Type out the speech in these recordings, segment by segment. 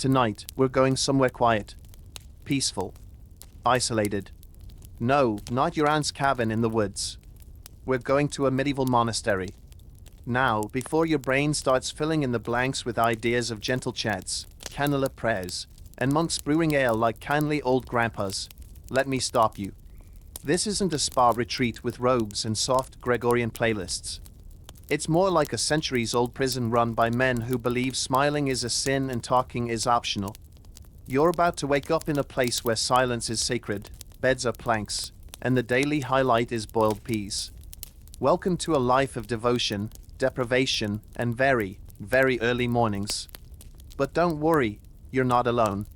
Tonight, we're going somewhere quiet, peaceful, isolated. No, not your aunt's cabin in the woods. We're going to a medieval monastery. Now, before your brain starts filling in the blanks with ideas of gentle chants, candlelit prayers, and monks brewing ale like kindly old grandpas, let me stop you. This isn't a spa retreat with robes and soft Gregorian playlists. It's more like a centuries-old prison run by men who believe smiling is a sin and talking is optional. You're about to wake up in a place where silence is sacred, beds are planks, and the daily highlight is boiled peas. Welcome to a life of devotion, deprivation, and very, very early mornings. But don't worry, you're not alone.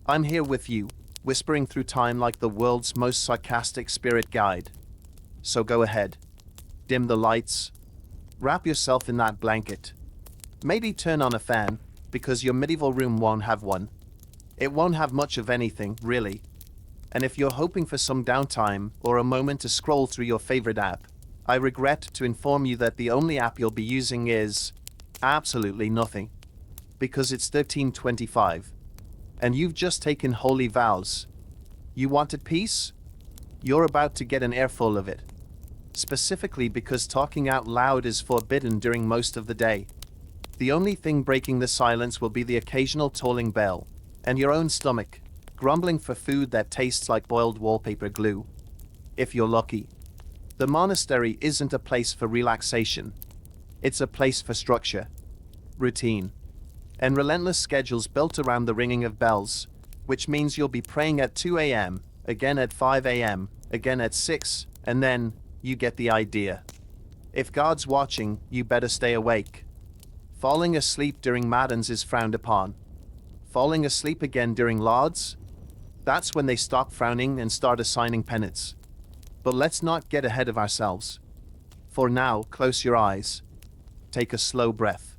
I'm here with you, whispering through time like the world's most sarcastic spirit guide. So go ahead. Dim the lights. Wrap yourself in that blanket. Maybe turn on a fan, because your medieval room won't have one. It won't have much of anything, really. And if you're hoping for some downtime or a moment to scroll through your favorite app, I regret to inform you that the only app you'll be using is absolutely nothing. Because it's 1325. And you've just taken holy vows. You wanted peace? You're about to get an airful of it. Specifically because talking out loud is forbidden during most of the day. The only thing breaking the silence will be the occasional tolling bell, and your own stomach, grumbling for food that tastes like boiled wallpaper glue. If you're lucky. The monastery isn't a place for relaxation. It's a place for structure, routine, and relentless schedules built around the ringing of bells, which means you'll be praying at 2 a.m., again at 5 a.m., again at 6, and then, you get the idea. If God's watching, you better stay awake. Falling asleep during matins is frowned upon. Falling asleep again during lauds? That's when they stop frowning and start assigning penance. But let's not get ahead of ourselves. For now, close your eyes. Take a slow breath.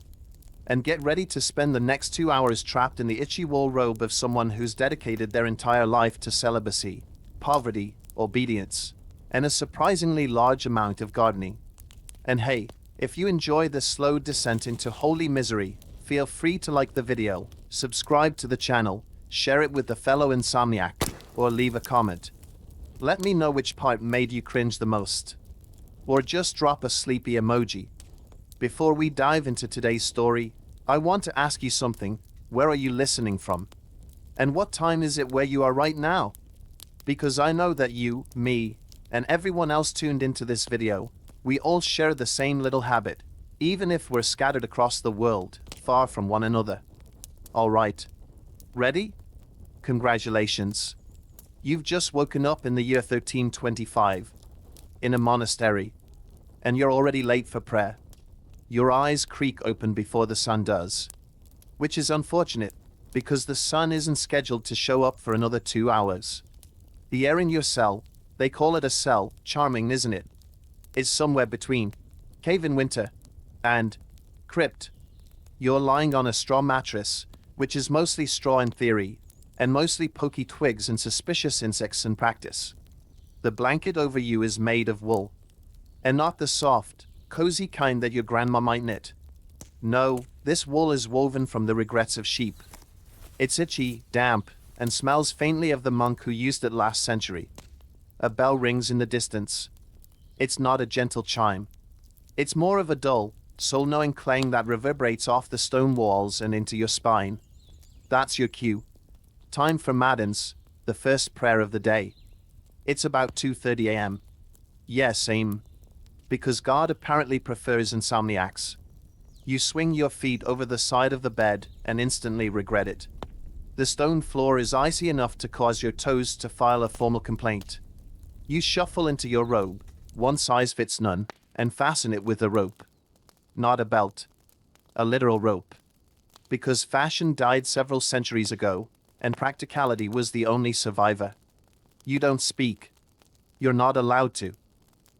And get ready to spend the next 2 hours trapped in the itchy wool robe of someone who's dedicated their entire life to celibacy, poverty, obedience, and a surprisingly large amount of gardening. And hey, if you enjoy this slow descent into holy misery, feel free to like the video, subscribe to the channel, share it with a fellow insomniac, or leave a comment. Let me know which part made you cringe the most. Or just drop a sleepy emoji. Before we dive into today's story, I want to ask you something. Where are you listening from? And what time is it where you are right now? Because I know that you, me, and everyone else tuned into this video, we all share the same little habit, even if we're scattered across the world, far from one another. Alright. Ready? Congratulations. You've just woken up in the year 1325, in a monastery, and you're already late for prayer. Your eyes creak open before the sun does. Which is unfortunate, because the sun isn't scheduled to show up for another 2 hours. The air in your cell, they call it a cell, charming isn't it, is somewhere between cave in winter and crypt. You're lying on a straw mattress, which is mostly straw in theory, and mostly pokey twigs and suspicious insects in practice. The blanket over you is made of wool, and not the soft, cozy kind that your grandma might knit. No, this wool is woven from the regrets of sheep. It's itchy, damp, and smells faintly of the monk who used it last century. A bell rings in the distance. It's not a gentle chime. It's more of a dull, soul-knowing clang that reverberates off the stone walls and into your spine. That's your cue. Time for matins, the first prayer of the day. It's about 2:30 a.m. Yes, same. Because God apparently prefers insomniacs. You swing your feet over the side of the bed and instantly regret it. The stone floor is icy enough to cause your toes to file a formal complaint. You shuffle into your robe, one size fits none, and fasten it with a rope. Not a belt. A literal rope. Because fashion died several centuries ago, and practicality was the only survivor. You don't speak. You're not allowed to.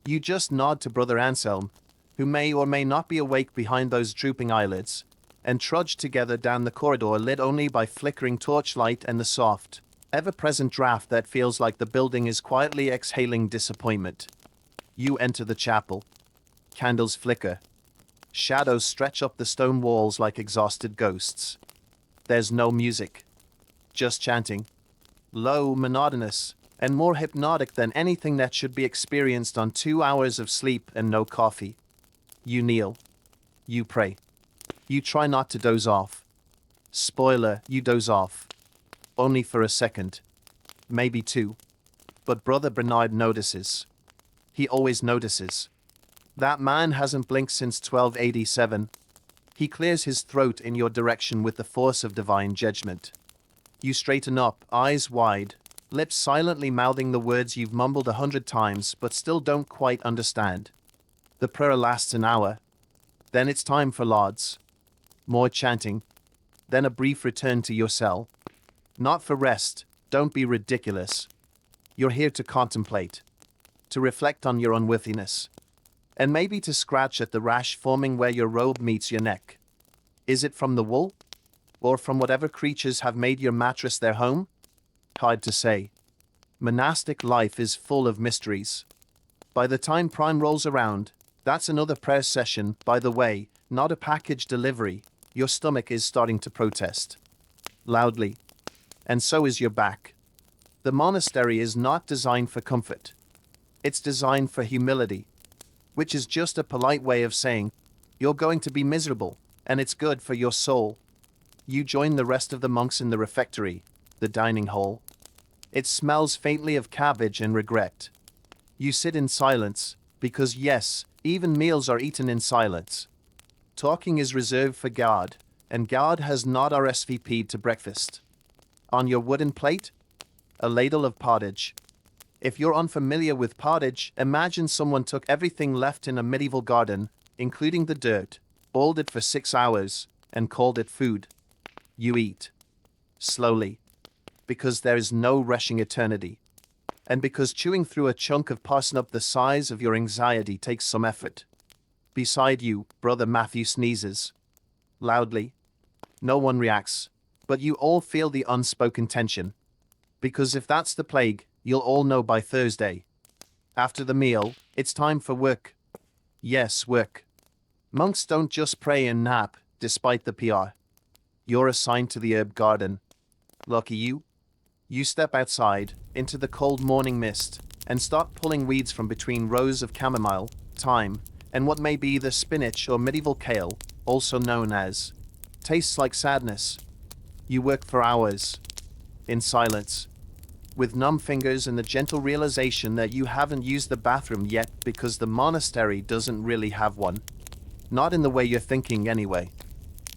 You just nod to Brother Anselm, who may or may not be awake behind those drooping eyelids, and trudge together down the corridor lit only by flickering torchlight and the soft, ever-present draft that feels like the building is quietly exhaling disappointment. You enter the chapel. Candles flicker. Shadows stretch up the stone walls like exhausted ghosts. There's no music. Just chanting. Low, monotonous, and more hypnotic than anything that should be experienced on 2 hours of sleep and no coffee. You kneel. You pray. You try not to doze off. Spoiler, you doze off. Only for a second. Maybe two. But Brother Bernard notices. He always notices. That man hasn't blinked since 1287. He clears his throat in your direction with the force of divine judgment. You straighten up, eyes wide, lips silently mouthing the words you've mumbled 100 times but still don't quite understand. The prayer lasts an hour. Then it's time for lauds. More chanting. Then a brief return to your cell. Not for rest, don't be ridiculous. You're here to contemplate. To reflect on your unworthiness. And maybe to scratch at the rash forming where your robe meets your neck. Is it from the wool? Or from whatever creatures have made your mattress their home? Hard to say. Monastic life is full of mysteries. By the time Prime rolls around, that's another prayer session, by the way, not a package delivery. Your stomach is starting to protest. Loudly. And so is your back. The monastery is not designed for comfort. It's designed for humility. Which is just a polite way of saying, you're going to be miserable, and it's good for your soul. You join the rest of the monks in the refectory, the dining hall. It smells faintly of cabbage and regret. You sit in silence, because yes, even meals are eaten in silence. Talking is reserved for God, and God has not RSVP'd to breakfast. On your wooden plate, a ladle of pottage. If you're unfamiliar with pottage, imagine someone took everything left in a medieval garden, including the dirt, boiled it for 6 hours, and called it food. You eat. Slowly. Because there is no rushing eternity. And because chewing through a chunk of parsnip the size of your anxiety takes some effort. Beside you, Brother Matthew sneezes. Loudly. No one reacts, but you all feel the unspoken tension. Because if that's the plague, you'll all know by Thursday. After the meal, it's time for work. Yes, work. Monks don't just pray and nap, despite the PR. You're assigned to the herb garden. Lucky you. You step outside, into the cold morning mist, and start pulling weeds from between rows of chamomile, thyme, and what may be the spinach or medieval kale, also known as. Tastes like sadness. You work for hours. In silence. With numb fingers and the gentle realization that you haven't used the bathroom yet because the monastery doesn't really have one. Not in the way you're thinking anyway.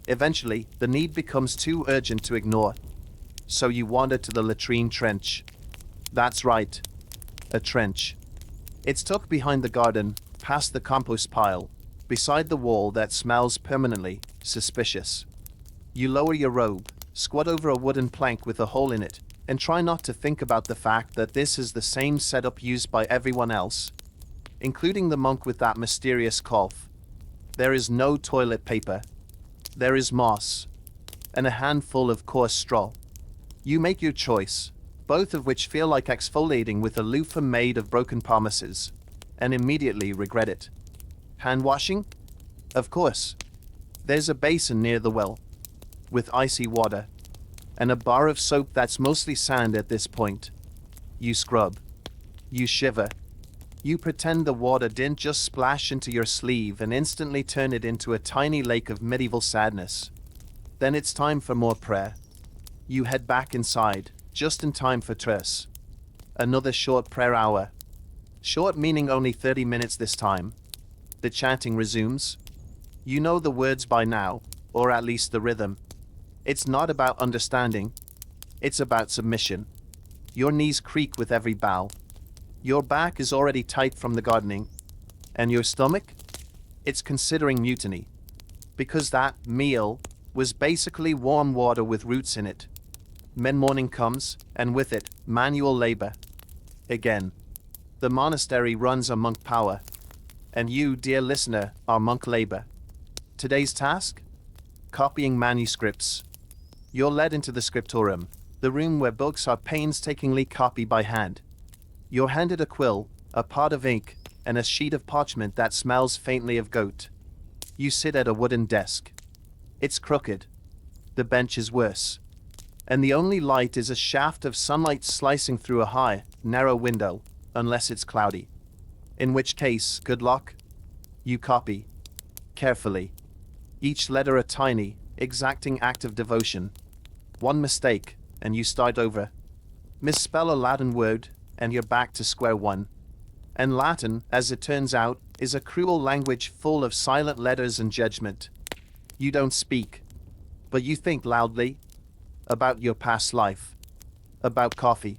Eventually, the need becomes too urgent to ignore. So you wander to the latrine trench. That's right. A trench. It's tucked behind the garden, past the compost pile, beside the wall that smells permanently suspicious. You lower your robe, squat over a wooden plank with a hole in it, and try not to think about the fact that this is the same setup used by everyone else, including the monk with that mysterious cough. There is no toilet paper. There is moss, and a handful of coarse straw. You make your choice, both of which feel like exfoliating with a loofah made of broken promises, and immediately regret it. Hand washing? Of course. There's a basin near the well, with icy water, and a bar of soap that's mostly sand at this point. You scrub. You shiver. You pretend the water didn't just splash into your sleeve and instantly turn it into a tiny lake of medieval sadness. Then it's time for more prayer. You head back inside, just in time for Tris. Another short prayer hour. Short meaning only 30 minutes this time. The chanting resumes. You know the words by now, or at least the rhythm. It's not about understanding. It's about submission. Your knees creak with every bow. Your back is already tight from the gardening. And your stomach? It's considering mutiny. Because that meal was basically warm water with roots in it. Mid-morning comes, and with it, manual labor. Again. The monastery runs on monk power. And you, dear listener, are monk labor. Today's task? Copying manuscripts. You're led into the scriptorium, the room where books are painstakingly copied by hand. You're handed a quill, a pot of ink, and a sheet of parchment that smells faintly of goat. You sit at a wooden desk. It's crooked. The bench is worse. And the only light is a shaft of sunlight slicing through a high, narrow window, unless it's cloudy. In which case, good luck. You copy. Carefully. Each letter a tiny, exacting act of devotion. One mistake, and you start over. Misspell a Latin word, and you're back to square one. And Latin, as it turns out, is a cruel language full of silent letters and judgment. You don't speak, but you think loudly. About your past life. About coffee.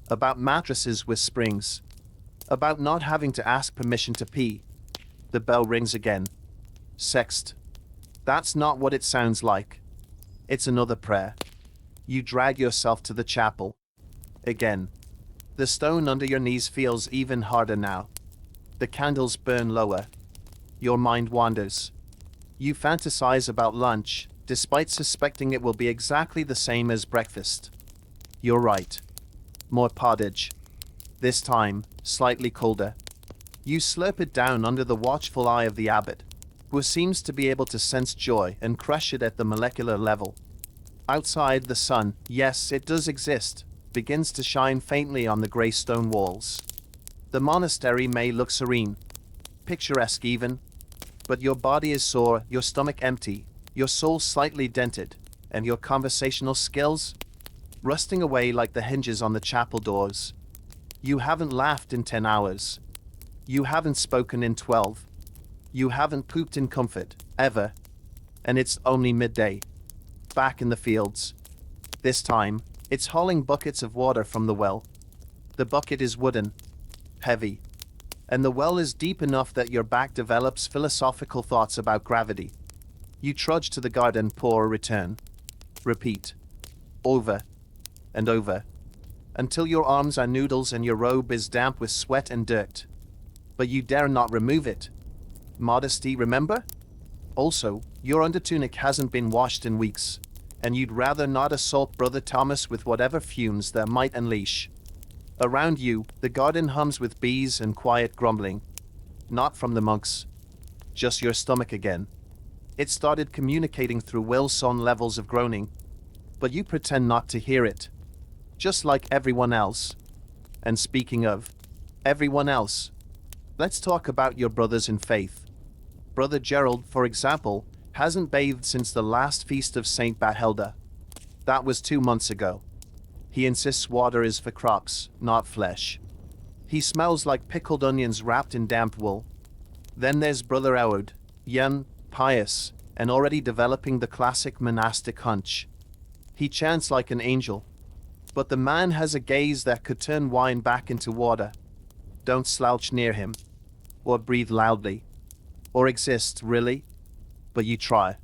About mattresses with springs. About not having to ask permission to pee. The bell rings again. Sext. That's not what it sounds like. It's another prayer. You drag yourself to the chapel. Again. The stone under your knees feels even harder now. The candles burn lower. Your mind wanders. You fantasize about lunch, despite suspecting it will be exactly the same as breakfast. You're right. More pottage. This time, slightly colder. You slurp it down under the watchful eye of the abbot, who seems to be able to sense joy and crush it at the molecular level. Outside, the sun, yes, it does exist, begins to shine faintly on the grey stone walls. The monastery may look serene, picturesque even, but your body is sore, your stomach empty, your soul slightly dented, and your conversational skills rusting away like the hinges on the chapel doors. You haven't laughed in 10 hours. You haven't spoken in 12. You haven't pooped in comfort, ever. And it's only midday. Back in the fields. This time, it's hauling buckets of water from the well. The bucket is wooden, heavy, and the well is deep enough that your back develops philosophical thoughts about gravity. You trudge to the garden, pour, return. Repeat. Over and over. Until your arms are noodles and your robe is damp with sweat and dirt. But you dare not remove it. Modesty, remember? Also, your undertunic hasn't been washed in weeks, and you'd rather not assault Brother Thomas with whatever fumes that might unleash. Around you, the garden hums with bees and quiet grumbling. Not from the monks. Just your stomach again. It started communicating through well-sown levels of groaning, but you pretend not to hear it. Just like everyone else. And speaking of everyone else, let's talk about your brothers in faith. Brother Gerald, for example, hasn't bathed since the last feast of Saint Bathilda. That was 2 months ago. He insists water is for crops, not flesh. He smells like pickled onions wrapped in damp wool. Then there's Brother Howard, young, pious, and already developing the classic monastic hunch. He chants like an angel, but the man has a gaze that could turn wine back into water. Don't slouch near him, or breathe loudly, or exist, really, but you try.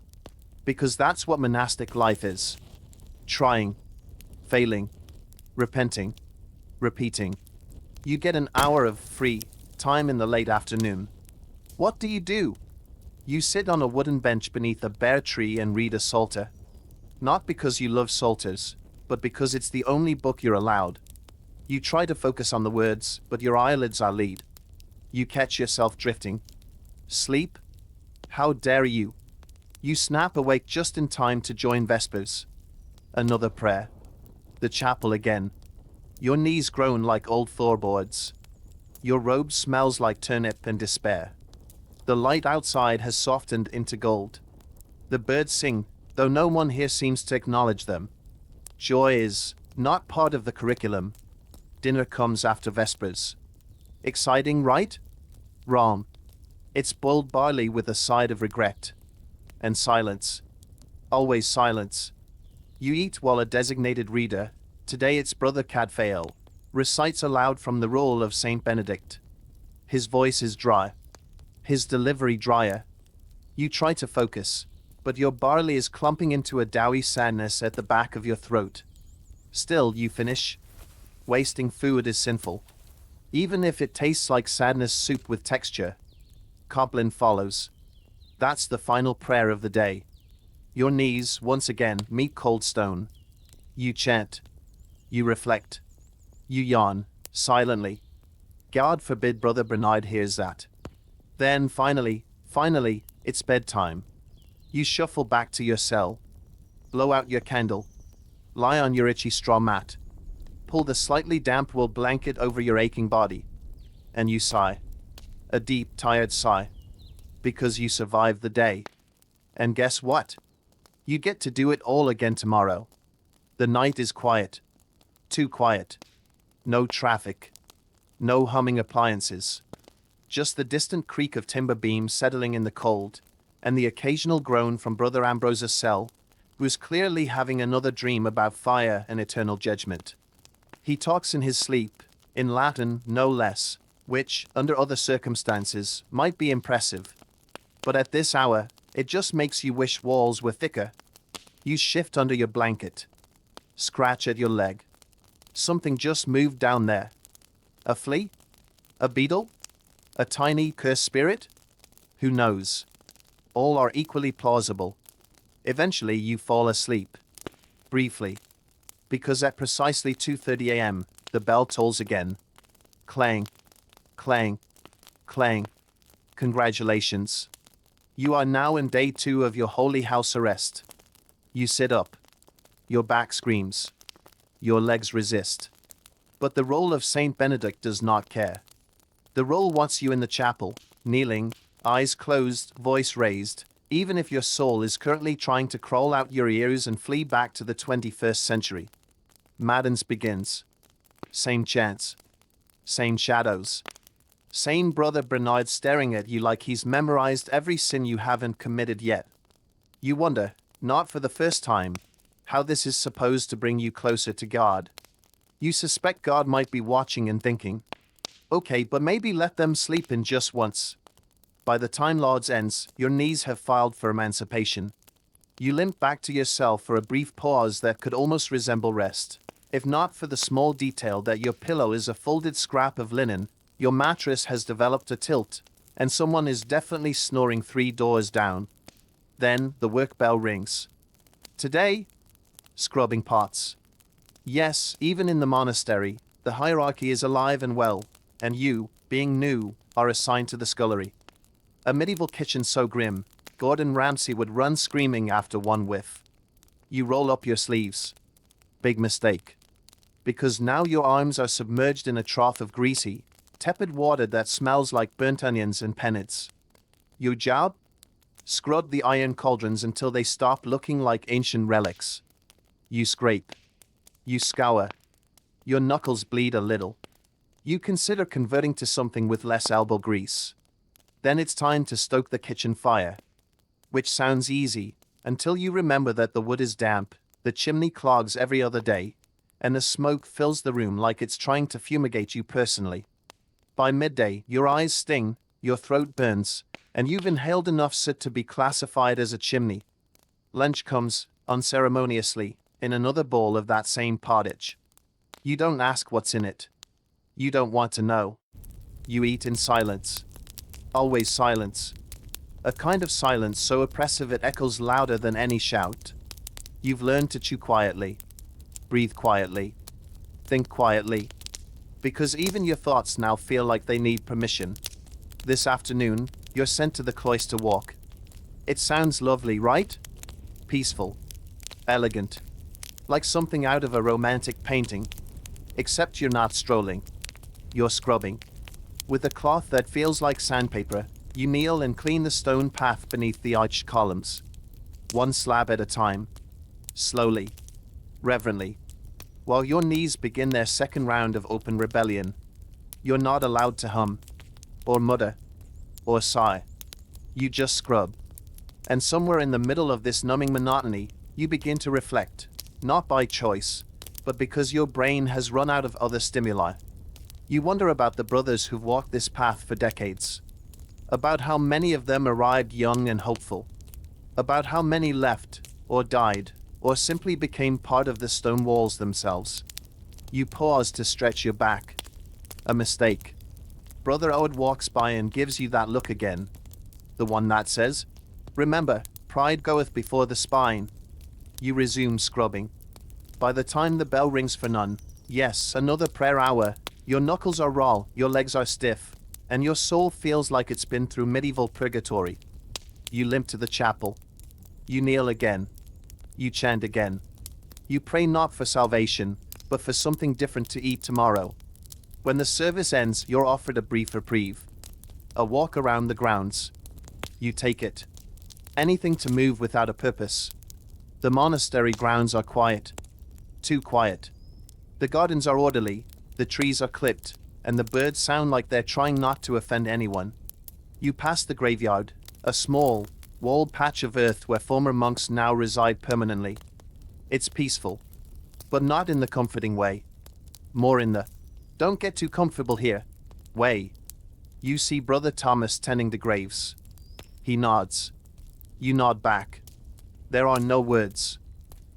Because that's what monastic life is. Trying, failing, repenting, repeating. You get an hour of free time in the late afternoon. What do? You sit on a wooden bench beneath a bare tree and read a psalter. Not because you love psalters, but because it's the only book you're allowed. You try to focus on the words, but your eyelids are lead. You catch yourself drifting. Sleep? How dare you? You snap awake just in time to join Vespers. Another prayer. The chapel again. Your knees groan like old floorboards. Your robe smells like turnip and despair. The light outside has softened into gold. The birds sing, though no one here seems to acknowledge them. Joy is not part of the curriculum. Dinner comes after Vespers. Exciting, right? Wrong. It's boiled barley with a side of regret. And silence. Always silence. You eat while a designated reader, today it's Brother Cadfael, recites aloud from the roll of Saint Benedict. His voice is dry. His delivery drier. You try to focus, but your barley is clumping into a doughy sadness at the back of your throat. Still, you finish. Wasting food is sinful. Even if it tastes like sadness soup with texture. Compline follows. That's the final prayer of the day. Your knees, once again, meet cold stone. You chant. You reflect. You yawn, silently. God forbid Brother Bernard hears that. Then, finally, it's bedtime. You shuffle back to your cell. blow out your candle, lie on your itchy straw mat, pull the slightly damp wool blanket over your aching body, and you sigh. A deep, tired sigh. Because you survived the day. And guess what? You get to do it all again tomorrow. The night is quiet. Too quiet. No traffic. No humming appliances. Just the distant creak of timber beams settling in the cold, and the occasional groan from Brother Ambrose's cell, who is clearly having another dream about fire and eternal judgment. He talks in his sleep, in Latin no less, which, under other circumstances, might be impressive. But at this hour, it just makes you wish walls were thicker. You shift under your blanket. Scratch at your leg. Something just moved down there. A flea? A beetle? A tiny cursed spirit? Who knows? All are equally plausible. Eventually you fall asleep. Briefly. Because at precisely 2:30 a.m., the bell tolls again. Clang. Clang. Clang. Congratulations. You are now in day 2 of your holy house arrest. You sit up. Your back screams. Your legs resist. But the role of Saint Benedict does not care. The role wants you in the chapel, kneeling, eyes closed, voice raised, even if your soul is currently trying to crawl out your ears and flee back to the 21st century. Matins begins. Same chants. Same shadows. Same Brother Bernard staring at you like he's memorized every sin you haven't committed yet. You wonder, not for the first time, how this is supposed to bring you closer to God. You suspect God might be watching and thinking, okay, but maybe let them sleep in just once. By the time Lauds ends, your knees have filed for emancipation. You limp back to your cell for a brief pause that could almost resemble rest, if not for the small detail that your pillow is a folded scrap of linen, your mattress has developed a tilt, and someone is definitely snoring 3 doors down. Then the work bell rings. Today, scrubbing pots. Yes, even in the monastery, the hierarchy is alive and well, and you, being new, are assigned to the scullery. A medieval kitchen so grim, Gordon Ramsay would run screaming after one whiff. You roll up your sleeves. Big mistake. Because now your arms are submerged in a trough of greasy, tepid water that smells like burnt onions and peanuts. Your job? Scrub the iron cauldrons until they stop looking like ancient relics. You scrape. You scour. Your knuckles bleed a little. You consider converting to something with less elbow grease. Then it's time to stoke the kitchen fire. Which sounds easy, until you remember that the wood is damp, the chimney clogs every other day, and the smoke fills the room like it's trying to fumigate you personally. By midday, your eyes sting, your throat burns, and you've inhaled enough soot to be classified as a chimney. Lunch comes, unceremoniously, in another bowl of that same pottage. You don't ask what's in it. You don't want to know. You eat in silence. Always silence. A kind of silence so oppressive it echoes louder than any shout. You've learned to chew quietly. Breathe quietly. Think quietly. Because even your thoughts now feel like they need permission. This afternoon, you're sent to the cloister walk. It sounds lovely, right? Peaceful. Elegant. Like something out of a romantic painting. Except you're not strolling. You're scrubbing. With a cloth that feels like sandpaper, you kneel and clean the stone path beneath the arched columns. One slab at a time. Slowly. Reverently. While your knees begin their second round of open rebellion. You're not allowed to hum. Or mutter. Or sigh. You just scrub. And somewhere in the middle of this numbing monotony, you begin to reflect. Not by choice, but because your brain has run out of other stimuli. You wonder about the brothers who've walked this path for decades. About how many of them arrived young and hopeful. About how many left, or died, or simply became part of the stone walls themselves. You pause to stretch your back. A mistake. Brother Owen walks by and gives you that look again. The one that says, "Remember, pride goeth before the spine." You resume scrubbing. By the time the bell rings for none, yes, another prayer hour, your knuckles are raw, your legs are stiff, and your soul feels like it's been through medieval purgatory. You limp to the chapel. You kneel again. You chant again. You pray not for salvation, but for something different to eat tomorrow. When the service ends, you're offered a brief reprieve. A walk around the grounds. You take it. Anything to move without a purpose. The monastery grounds are quiet. Too quiet. The gardens are orderly, the trees are clipped, and the birds sound like they're trying not to offend anyone. You pass the graveyard, a small, walled patch of earth where former monks now reside permanently. It's peaceful, but not in the comforting way. More in the, don't get too comfortable here, way. You see Brother Thomas tending the graves. He nods. You nod back. There are no words.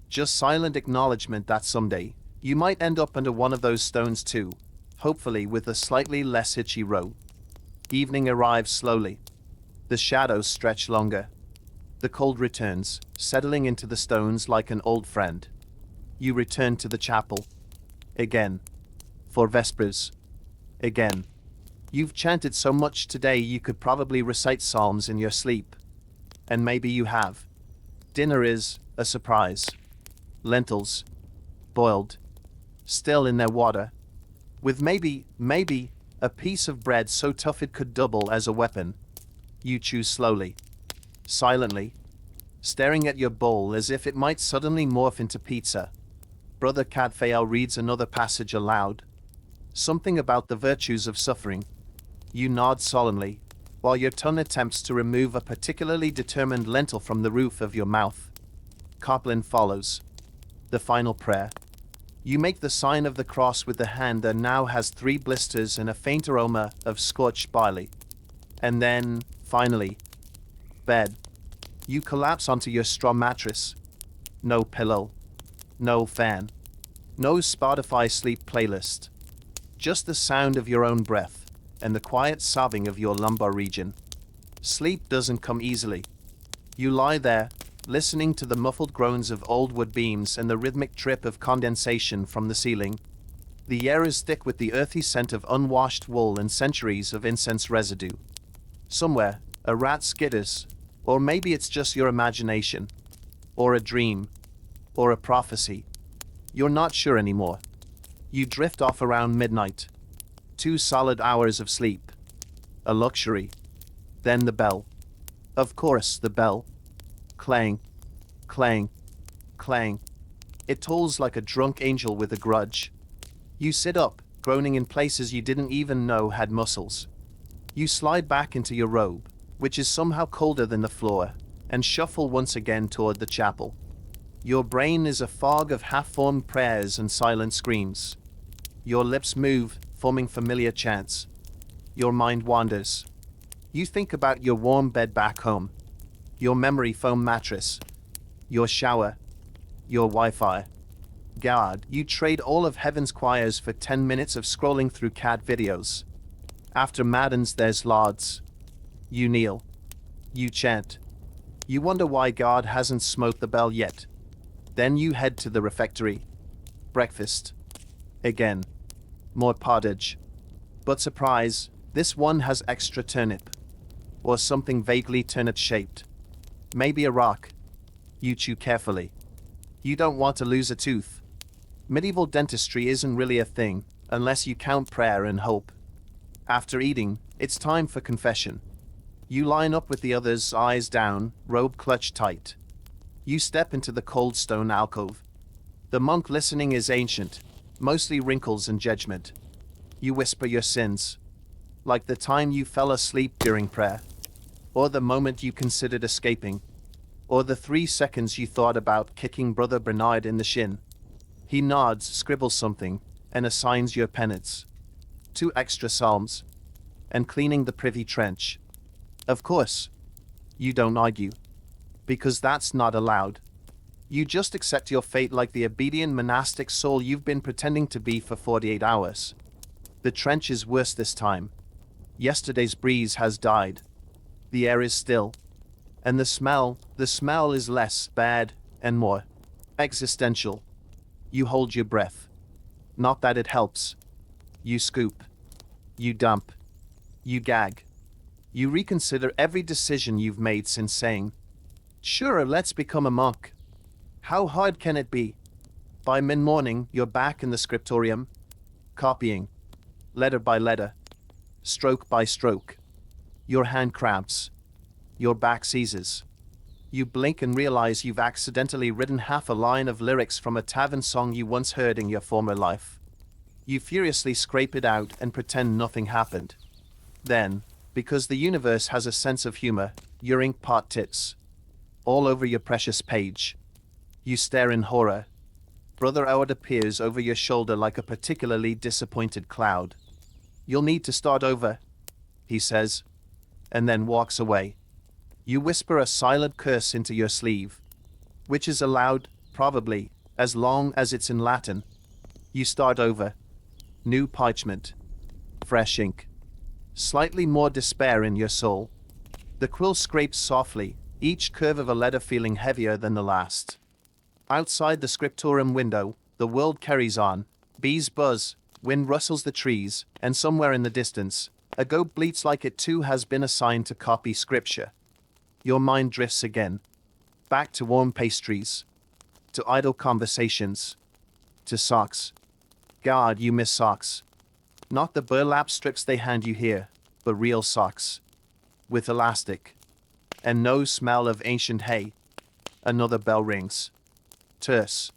Just silent acknowledgement that someday, you might end up under one of those stones too, hopefully with a slightly less hitchy row. Evening arrives slowly. The shadows stretch longer. The cold returns, settling into the stones like an old friend. You return to the chapel. Again. For Vespers. Again. You've chanted so much today you could probably recite psalms in your sleep. And maybe you have. Dinner is a surprise. Lentils. Boiled. Still in their water. With maybe, a piece of bread so tough it could double as a weapon. You chew slowly. Silently. Staring at your bowl as if it might suddenly morph into pizza. Brother Cadfael reads another passage aloud. Something about the virtues of suffering. You nod solemnly, while your tongue attempts to remove a particularly determined lentil from the roof of your mouth. Copland follows. The final prayer. You make the sign of the cross with the hand that now has 3 blisters and a faint aroma of scorched barley. And then, finally, bed. You collapse onto your straw mattress. No pillow. No fan. No Spotify sleep playlist. Just the sound of your own breath, and the quiet sobbing of your lumbar region. Sleep doesn't come easily. You lie there, listening to the muffled groans of old wood beams and the rhythmic drip of condensation from the ceiling. The air is thick with the earthy scent of unwashed wool and centuries of incense residue. Somewhere, a rat skitters, or maybe it's just your imagination, or a dream, or a prophecy. You're not sure anymore. You drift off around midnight. 2 solid hours of sleep. A luxury. Then the bell. Of course, the bell. Clang. Clang. Clang. It tolls like a drunk angel with a grudge. You sit up, groaning in places you didn't even know had muscles. You slide back into your robe, which is somehow colder than the floor, and shuffle once again toward the chapel. Your brain is a fog of half-formed prayers and silent screams. Your lips move, forming familiar chants. Your mind wanders. You think about your warm bed back home, your memory foam mattress, your shower, your Wi-Fi. God, you trade all of heaven's choirs for 10 minutes of scrolling through cat videos. After Maddens there's Lauds. You kneel. You chant. You wonder why God hasn't smote the bell yet. Then you head to the refectory. Breakfast. Again. More pottage. But surprise, this one has extra turnip. Or something vaguely turnip-shaped. Maybe a rock. You chew carefully. You don't want to lose a tooth. Medieval dentistry isn't really a thing, unless you count prayer and hope. After eating, it's time for confession. You line up with the others, eyes down, robe clutched tight. You step into the cold stone alcove. The monk listening is ancient, mostly wrinkles and judgment. You whisper your sins. Like the time you fell asleep during prayer. Or the moment you considered escaping. Or the 3 seconds you thought about kicking Brother Bernard in the shin. He nods, scribbles something, and assigns your penance. 2 extra psalms. And cleaning the privy trench. Of course. You don't argue. Because that's not allowed. You just accept your fate like the obedient monastic soul you've been pretending to be for 48 hours. The trench is worse this time. Yesterday's breeze has died. The air is still. And the smell is less bad and more existential. You hold your breath. Not that it helps. You scoop. You dump. You gag. You reconsider every decision you've made since saying, "Sure, let's become a monk." How hard can it be? By mid-morning, you're back in the scriptorium, copying, letter by letter, stroke by stroke. Your hand cramps. Your back seizes. You blink and realize you've accidentally written half a line of lyrics from a tavern song you once heard in your former life. You furiously scrape it out and pretend nothing happened. Then, because the universe has a sense of humor, your ink pot tips all over your precious page. You stare in horror. Brother Howard appears over your shoulder like a particularly disappointed cloud. "You'll need to start over," he says, and then walks away. You whisper a silent curse into your sleeve, which is allowed, probably, as long as it's in Latin. You start over. New parchment. Fresh ink. Slightly more despair in your soul. The quill scrapes softly, each curve of a letter feeling heavier than the last. Outside the scriptorium window, the world carries on. Bees buzz, wind rustles the trees, and somewhere in the distance, a goat bleats like it too has been assigned to copy scripture. Your mind drifts again. Back to warm pastries. To idle conversations. To socks. God, you miss socks. Not the burlap strips they hand you here, but real socks. With elastic. And no smell of ancient hay. Another bell rings. Terse.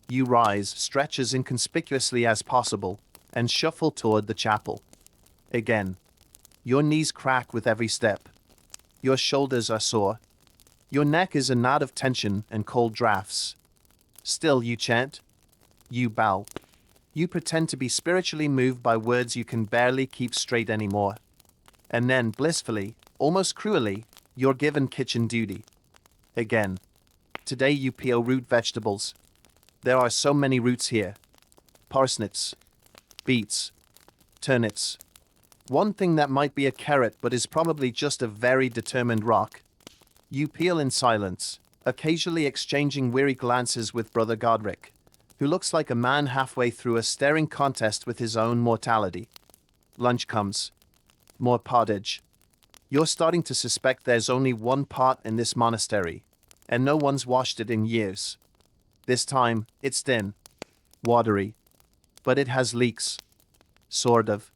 You rise, stretch as inconspicuously as possible, and shuffle toward the chapel. Again. Your knees crack with every step. Your shoulders are sore. Your neck is a knot of tension and cold drafts. Still you chant. You bow. You pretend to be spiritually moved by words you can barely keep straight anymore. And then, blissfully, almost cruelly, you're given kitchen duty. Again. Today you peel root vegetables. There are so many roots here. Parsnips. Beets. Turnips. One thing that might be a carrot but is probably just a very determined rock. You peel in silence, occasionally exchanging weary glances with Brother Godric, who looks like a man halfway through a staring contest with his own mortality. Lunch comes. More pottage. You're starting to suspect there's only one pot in this monastery, and no one's washed it in years. This time, it's thin. Watery. But it has leaks. Sort of.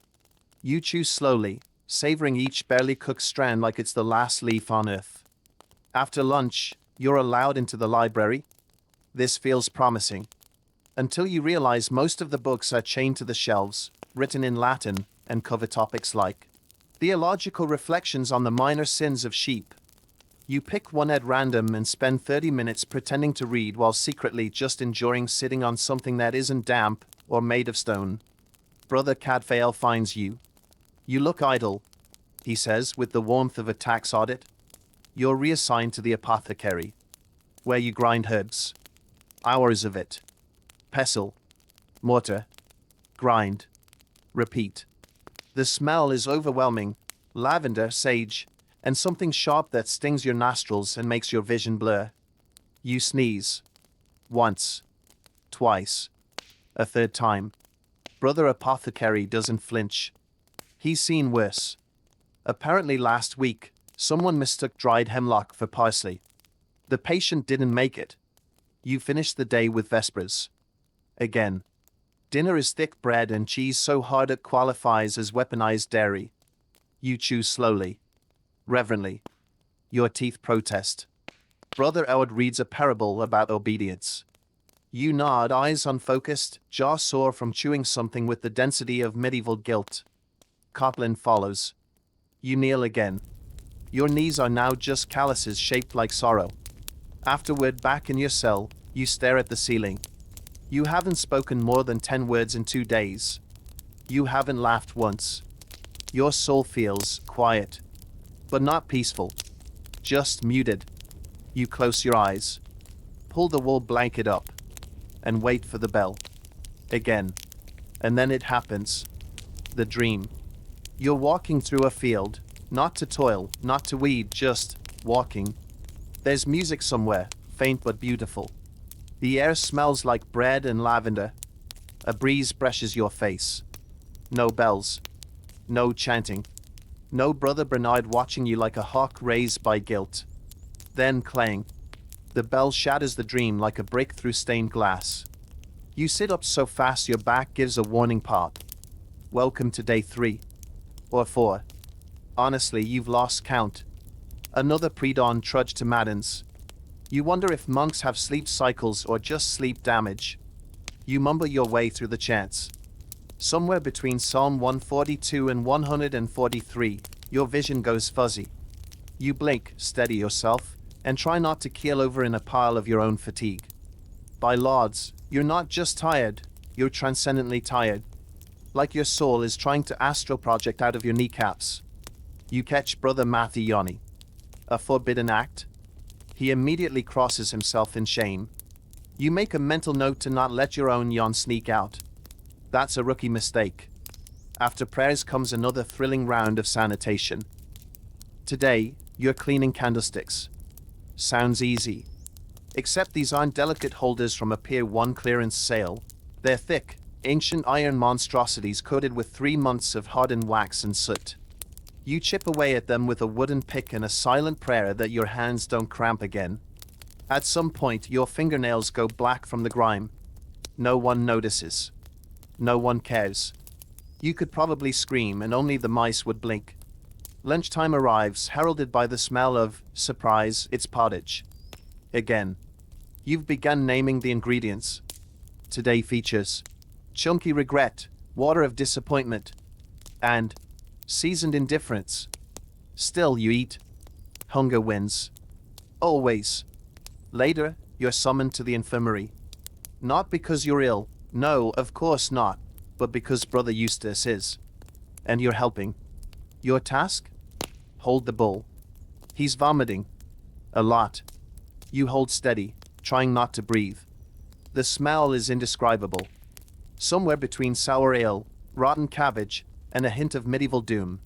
You chew slowly, savoring each barely cooked strand like it's the last leaf on earth. After lunch, you're allowed into the library. This feels promising. Until you realize most of the books are chained to the shelves, written in Latin, and cover topics like theological reflections on the minor sins of sheep. You pick one at random and spend 30 minutes pretending to read while secretly just enjoying sitting on something that isn't damp or made of stone. Brother Cadfael finds you. You look idle, he says with the warmth of a tax audit. You're reassigned to the apothecary, where you grind herbs. Hours of it. Pestle. Mortar. Grind. Repeat. The smell is overwhelming. Lavender, sage, and something sharp that stings your nostrils and makes your vision blur. You sneeze. Once. Twice. A third time. Brother Apothecary doesn't flinch. He's seen worse. Apparently last week, someone mistook dried hemlock for parsley. The patient didn't make it. You finish the day with vespers. Again. Dinner is thick bread and cheese so hard it qualifies as weaponized dairy. You chew slowly. Reverently. Your teeth protest. Brother Howard reads a parable about obedience. You nod, eyes unfocused, jaw sore from chewing something with the density of medieval guilt. Copland follows. You kneel again. Your knees are now just calluses shaped like sorrow. Afterward, back in your cell, you stare at the ceiling. You haven't spoken more than 10 words in 2 days. You haven't laughed once. Your soul feels quiet, but not peaceful. Just muted. You close your eyes. Pull the wool blanket up. And wait for the bell. Again. And then it happens. The dream. You're walking through a field, not to toil, not to weed, just walking. There's music somewhere, faint but beautiful. The air smells like bread and lavender. A breeze brushes your face. No bells. No chanting. No Brother Bernard watching you like a hawk raised by guilt. Then clang. The bell shatters the dream like a brick through stained glass. You sit up so fast your back gives a warning pop. Welcome to day 3. Or 4. Honestly, you've lost count. Another pre-dawn trudge to Madden's. You wonder if monks have sleep cycles or just sleep damage. You mumble your way through the chants. Somewhere between Psalm 142 and 143, your vision goes fuzzy. You blink, steady yourself, and try not to keel over in a pile of your own fatigue. By Lords, you're not just tired, you're transcendently tired. Like your soul is trying to astral project out of your kneecaps. You catch Brother Matthew yawning. A forbidden act? He immediately crosses himself in shame. You make a mental note to not let your own yawn sneak out. That's a rookie mistake. After prayers comes another thrilling round of sanitation. Today, you're cleaning candlesticks. Sounds easy. Except these aren't delicate holders from a Pier 1 clearance sale. They're thick, ancient iron monstrosities coated with 3 months of hardened wax and soot. You chip away at them with a wooden pick and a silent prayer that your hands don't cramp again. At some point, your fingernails go black from the grime. No one notices. No one cares. You could probably scream and only the mice would blink. Lunchtime arrives, heralded by the smell of, surprise, it's pottage. Again. You've begun naming the ingredients. Today features chunky regret, water of disappointment, and seasoned indifference. Still you eat. Hunger wins. Always. Later, you're summoned to the infirmary. Not because you're ill, no, of course not, but because Brother Eustace is. And you're helping. Your task? Hold the bull. He's vomiting. A lot. You hold steady, trying not to breathe. The smell is indescribable. Somewhere between sour ale, rotten cabbage, and a hint of medieval doom.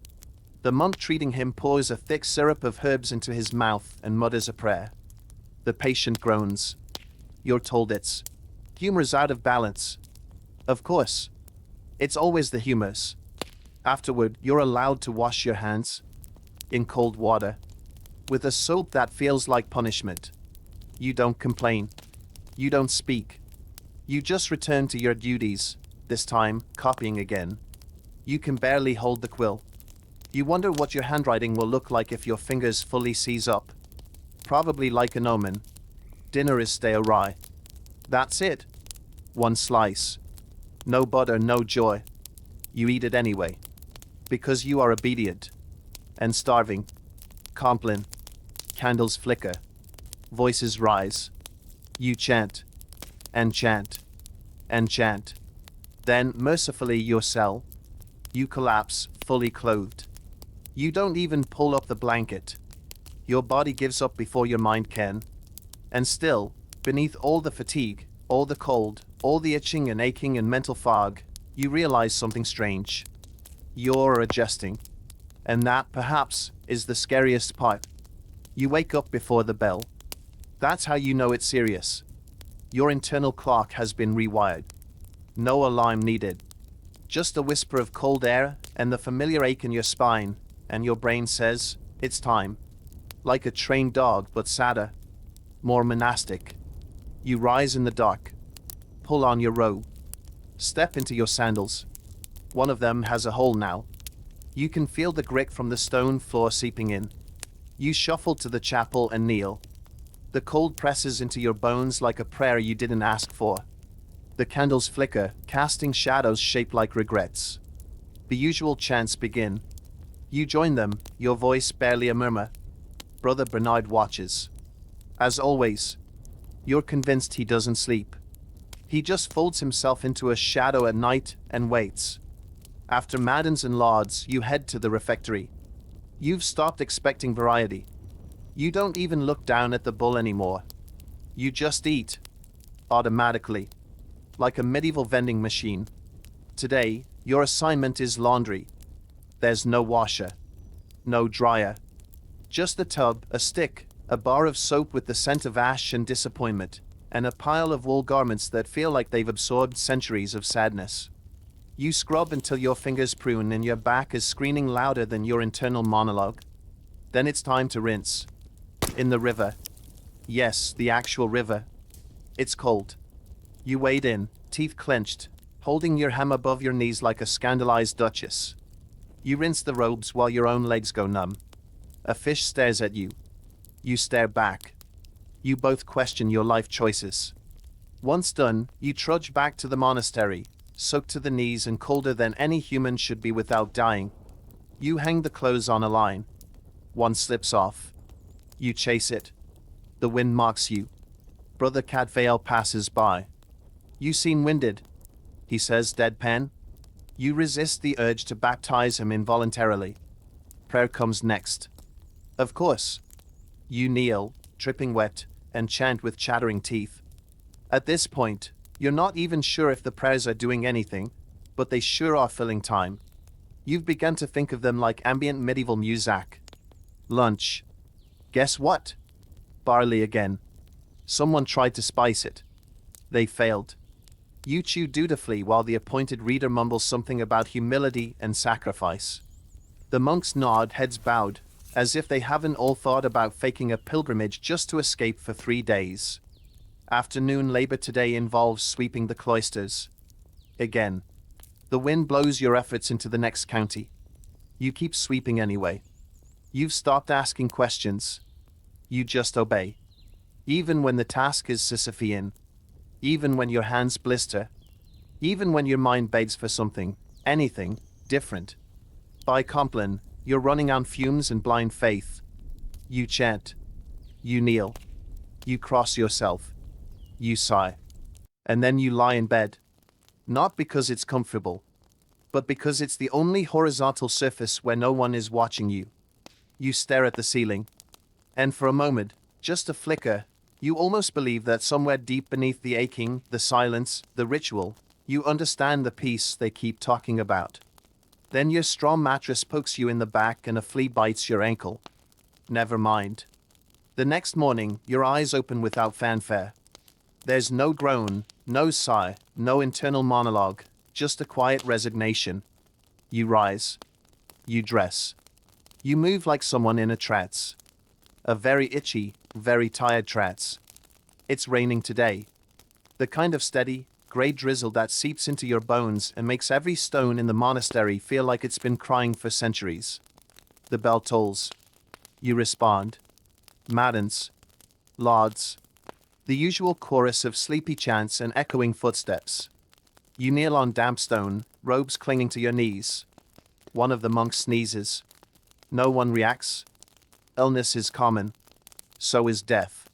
The monk treating him pours a thick syrup of herbs into his mouth and mutters a prayer. The patient groans. You're told it's humor's out of balance. Of course. It's always the humors. Afterward, you're allowed to wash your hands. In cold water. With a soap that feels like punishment. You don't complain. You don't speak. You just return to your duties, this time, copying again. You can barely hold the quill. You wonder what your handwriting will look like if your fingers fully seize up. Probably like an omen. Dinner is stale rye. That's it. One slice. No butter, no joy. You eat it anyway. Because you are obedient. And starving. Compline. Candles flicker. Voices rise. You chant. And chant. And chant. Then, mercifully, your cell. You collapse, fully clothed. You don't even pull up the blanket. Your body gives up before your mind can. And still, beneath all the fatigue, all the cold, all the itching and aching and mental fog, you realize something strange. You're adjusting. And that, perhaps, is the scariest part. You wake up before the bell. That's how you know it's serious. Your internal clock has been rewired. No alarm needed. Just a whisper of cold air and the familiar ache in your spine, and your brain says, it's time. Like a trained dog, but sadder. More monastic. You rise in the dark. Pull on your robe. Step into your sandals. One of them has a hole now. You can feel the grit from the stone floor seeping in. You shuffle to the chapel and kneel. The cold presses into your bones like a prayer you didn't ask for. The candles flicker, casting shadows shaped like regrets. The usual chants begin. You join them, your voice barely a murmur. Brother Bernard watches. As always, you're convinced he doesn't sleep. He just folds himself into a shadow at night and waits. After Maddens and Lauds, you head to the refectory. You've stopped expecting variety. You don't even look down at the bull anymore. You just eat. Automatically. Like a medieval vending machine. Today, your assignment is laundry. There's no washer. No dryer. Just a tub, a stick, a bar of soap with the scent of ash and disappointment, and a pile of wool garments that feel like they've absorbed centuries of sadness. You scrub until your fingers prune and your back is screaming louder than your internal monologue. Then it's time to rinse. In the river. Yes, the actual river. It's cold. You wade in, teeth clenched, holding your hem above your knees like a scandalized duchess. You rinse the robes while your own legs go numb. A fish stares at you. You stare back. You both question your life choices. Once done, you trudge back to the monastery, soaked to the knees and colder than any human should be without dying. You hang the clothes on a line. One slips off. You chase it. The wind mocks you. Brother Cadfael passes by. You seem winded, he says deadpan. You resist the urge to baptize him involuntarily. Prayer comes next. Of course. You kneel, dripping wet, and chant with chattering teeth. At this point, you're not even sure if the prayers are doing anything, but they sure are filling time. You've begun to think of them like ambient medieval music. Lunch. Guess what? Barley again. Someone tried to spice it. They failed. You chew dutifully while the appointed reader mumbles something about humility and sacrifice. The monks nod, heads bowed, as if they haven't all thought about faking a pilgrimage just to escape for 3 days. Afternoon labor today involves sweeping the cloisters. Again. The wind blows your efforts into the next county. You keep sweeping anyway. You've stopped asking questions. You just obey. Even when the task is Sisyphean. Even when your hands blister. Even when your mind begs for something, anything, different. By Compline, you're running on fumes and blind faith. You chant. You kneel. You cross yourself. You sigh. And then you lie in bed. Not because it's comfortable, but because it's the only horizontal surface where no one is watching you. You stare at the ceiling. And for a moment, just a flicker, you almost believe that somewhere deep beneath the aching, the silence, the ritual, you understand the peace they keep talking about. Then your straw mattress pokes you in the back and a flea bites your ankle. Never mind. The next morning, your eyes open without fanfare. There's no groan, no sigh, no internal monologue, just a quiet resignation. You rise. You dress. You move like someone in a trance. A very itchy, very tired trance. It's raining today. The kind of steady, grey drizzle that seeps into your bones and makes every stone in the monastery feel like it's been crying for centuries. The bell tolls. You respond. Matins. Lauds. The usual chorus of sleepy chants and echoing footsteps. You kneel on damp stone, robes clinging to your knees. One of the monks sneezes. No one reacts. Illness is common. So is death.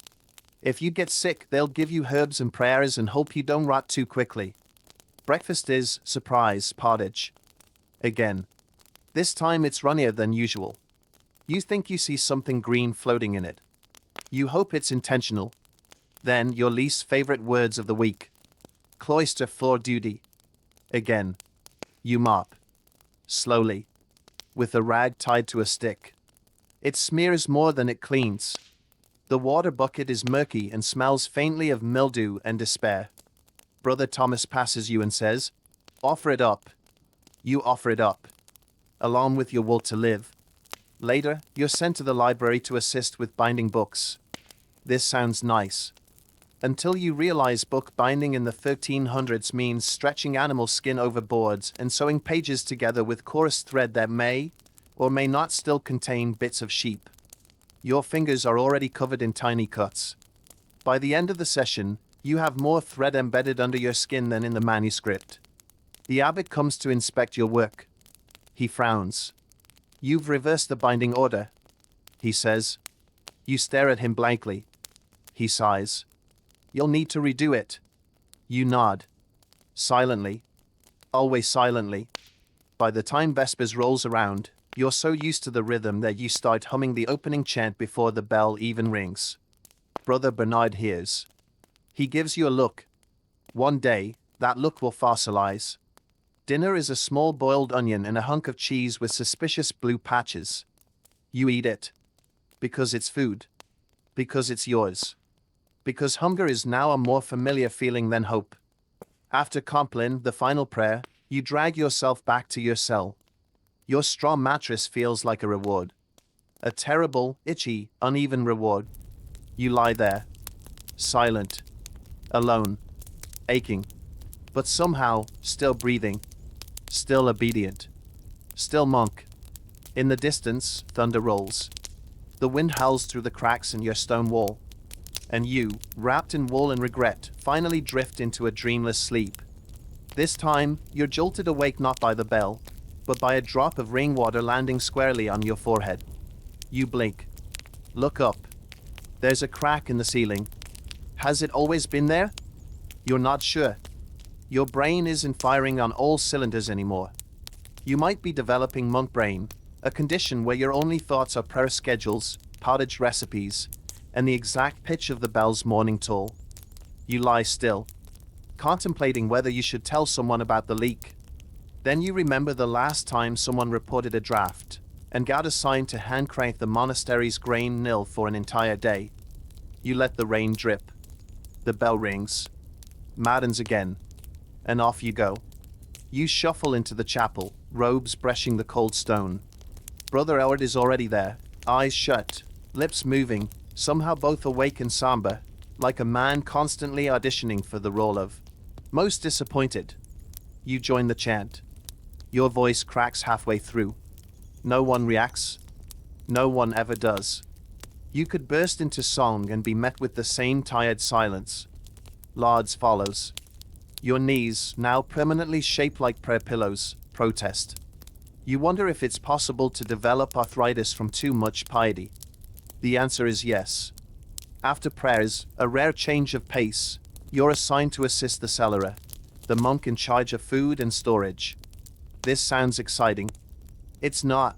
If you get sick, they'll give you herbs and prayers and hope you don't rot too quickly. Breakfast is, surprise, pottage. Again. This time it's runnier than usual. You think you see something green floating in it. You hope it's intentional. Then your least favorite words of the week. Cloister floor duty. Again. You mop. Slowly. With a rag tied to a stick. It smears more than it cleans. The water bucket is murky and smells faintly of mildew and despair. Brother Thomas passes you and says, "Offer it up." You offer it up. Along with your will to live. Later, you're sent to the library to assist with binding books. This sounds nice. Until you realize book binding in the 1300s means stretching animal skin over boards and sewing pages together with coarse thread that may or may not still contain bits of sheep. Your fingers are already covered in tiny cuts. By the end of the session, you have more thread embedded under your skin than in the manuscript. The abbot comes to inspect your work. He frowns. "You've reversed the binding order," he says. You stare at him blankly. He sighs. "You'll need to redo it." You nod. Silently. Always silently. By the time Vespers rolls around, you're so used to the rhythm that you start humming the opening chant before the bell even rings. Brother Bernard hears. He gives you a look. One day, that look will fossilize. Dinner is a small boiled onion and a hunk of cheese with suspicious blue patches. You eat it. Because it's food. Because it's yours. Because hunger is now a more familiar feeling than hope. After Compline, the final prayer, you drag yourself back to your cell. Your straw mattress feels like a reward. A terrible, itchy, uneven reward. You lie there, silent, alone, aching, but somehow still breathing, still obedient, still monk. In the distance, thunder rolls. The wind howls through the cracks in your stone wall, and you, wrapped in wool and regret, finally drift into a dreamless sleep. This time, you're jolted awake not by the bell, but by a drop of rainwater landing squarely on your forehead. You blink. Look up. There's a crack in the ceiling. Has it always been there? You're not sure. Your brain isn't firing on all cylinders anymore. You might be developing monk brain, a condition where your only thoughts are prayer schedules, pottage recipes, and the exact pitch of the bell's morning toll. You lie still, contemplating whether you should tell someone about the leak. Then you remember the last time someone reported a draft, and got assigned to hand crank the monastery's grain mill for an entire day. You let the rain drip. The bell rings, maddens again, and off you go. You shuffle into the chapel, robes brushing the cold stone. Brother Elward is already there, eyes shut, lips moving, somehow both awake and somber, like a man constantly auditioning for the role of most disappointed. You join the chant. Your voice cracks halfway through. No one reacts. No one ever does. You could burst into song and be met with the same tired silence. Lauds follows. Your knees, now permanently shaped like prayer pillows, protest. You wonder if it's possible to develop arthritis from too much piety. The answer is yes. After prayers, a rare change of pace, you're assigned to assist the cellarer, the monk in charge of food and storage. This sounds exciting. It's not.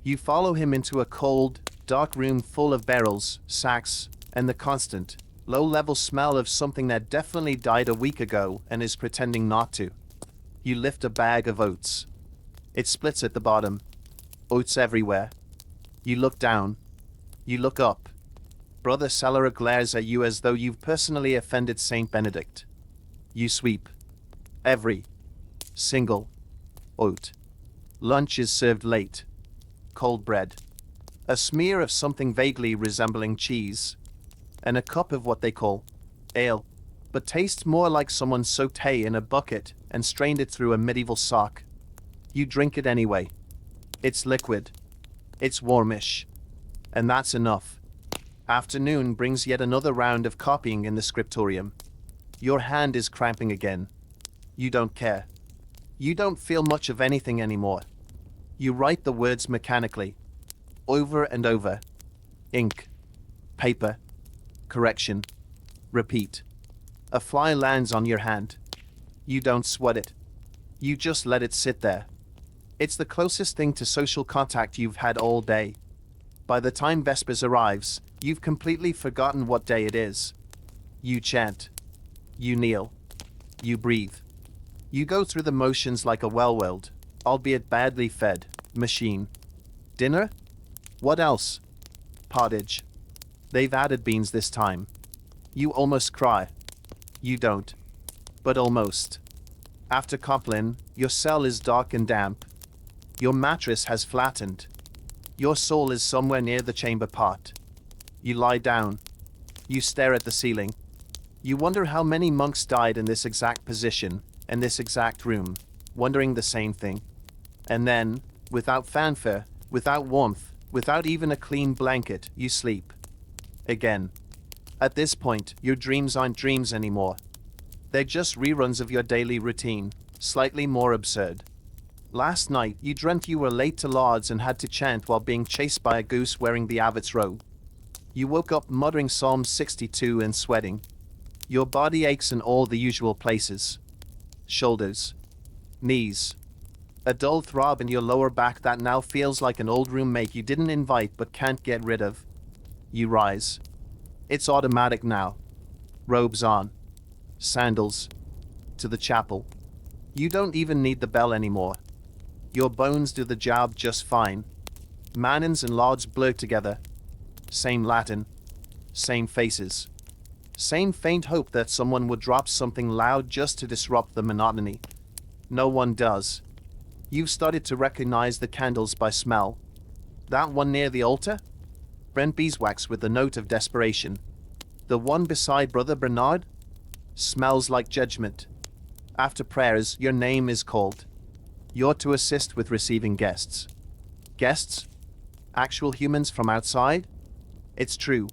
You follow him into a cold, dark room full of barrels, sacks, and the constant, low-level smell of something that definitely died a week ago and is pretending not to. You lift a bag of oats. It splits at the bottom. Oats everywhere. You look down. You look up. Brother Cellarer glares at you as though you've personally offended Saint Benedict. You sweep. Every single oat. Lunch is served late. Cold bread. A smear of something vaguely resembling cheese. And a cup of what they call ale, but tastes more like someone soaked hay in a bucket and strained it through a medieval sock. You drink it anyway. It's liquid. It's warmish. And that's enough. Afternoon brings yet another round of copying in the scriptorium. Your hand is cramping again. You don't care. You don't feel much of anything anymore. You write the words mechanically, over and over. Ink. Paper. Correction. Repeat. A fly lands on your hand. You don't sweat it. You just let it sit there. It's the closest thing to social contact you've had all day. By the time Vespers arrives, you've completely forgotten what day it is. You chant. You kneel. You breathe. You go through the motions like a well-oiled, albeit badly fed, machine. Dinner? What else? Pottage. They've added beans this time. You almost cry. You don't. But almost. After Compline, your cell is dark and damp. Your mattress has flattened. Your soul is somewhere near the chamber pot. You lie down. You stare at the ceiling. You wonder how many monks died in this exact position, in this exact room, wondering the same thing. And then, without fanfare, without warmth, without even a clean blanket, you sleep. Again. At this point, your dreams aren't dreams anymore. They're just reruns of your daily routine, slightly more absurd. Last night, you dreamt you were late to Lauds and had to chant while being chased by a goose wearing the abbot's robe. You woke up muttering Psalm 62 and sweating. Your body aches in all the usual places. Shoulders. Knees. A dull throb in your lower back that now feels like an old roommate you didn't invite but can't get rid of. You rise. It's automatic now. Robes on. Sandals. To the chapel. You don't even need the bell anymore. Your bones do the job just fine. Manons and lauds blur together. Same Latin. Same faces. Same faint hope that someone would drop something loud just to disrupt the monotony. No one does. You've started to recognize the candles by smell. That one near the altar? Brent beeswax with a note of desperation. The one beside Brother Bernard? Smells like judgment. After prayers, your name is called. You're to assist with receiving guests. Guests? Actual humans from outside? It's true.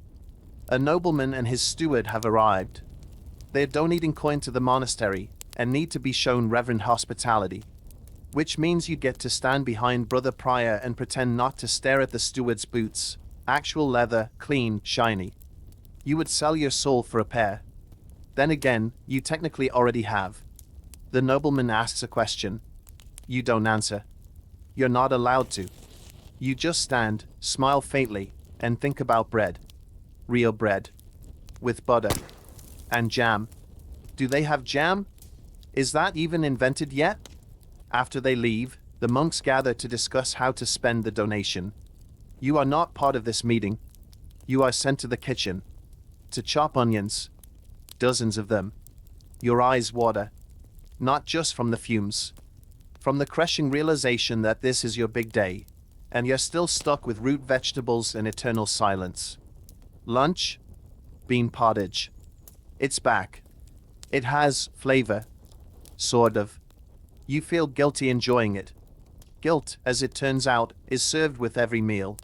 A nobleman and his steward have arrived. They're donating coin to the monastery and need to be shown reverent hospitality. Which means you get to stand behind Brother Prior and pretend not to stare at the steward's boots. Actual leather, clean, shiny. You would sell your soul for a pair. Then again, you technically already have. The nobleman asks a question. You don't answer. You're not allowed to. You just stand, smile faintly, and think about bread. Real bread. With butter. And jam. Do they have jam? Is that even invented yet? After they leave, the monks gather to discuss how to spend the donation. You are not part of this meeting. You are sent to the kitchen. To chop onions. Dozens of them. Your eyes water. Not just from the fumes. From the crushing realization that this is your big day, and you're still stuck with root vegetables and eternal silence. Lunch? Bean pottage. It's back. It has flavor. Sort of. You feel guilty enjoying it. Guilt, as it turns out, is served with every meal.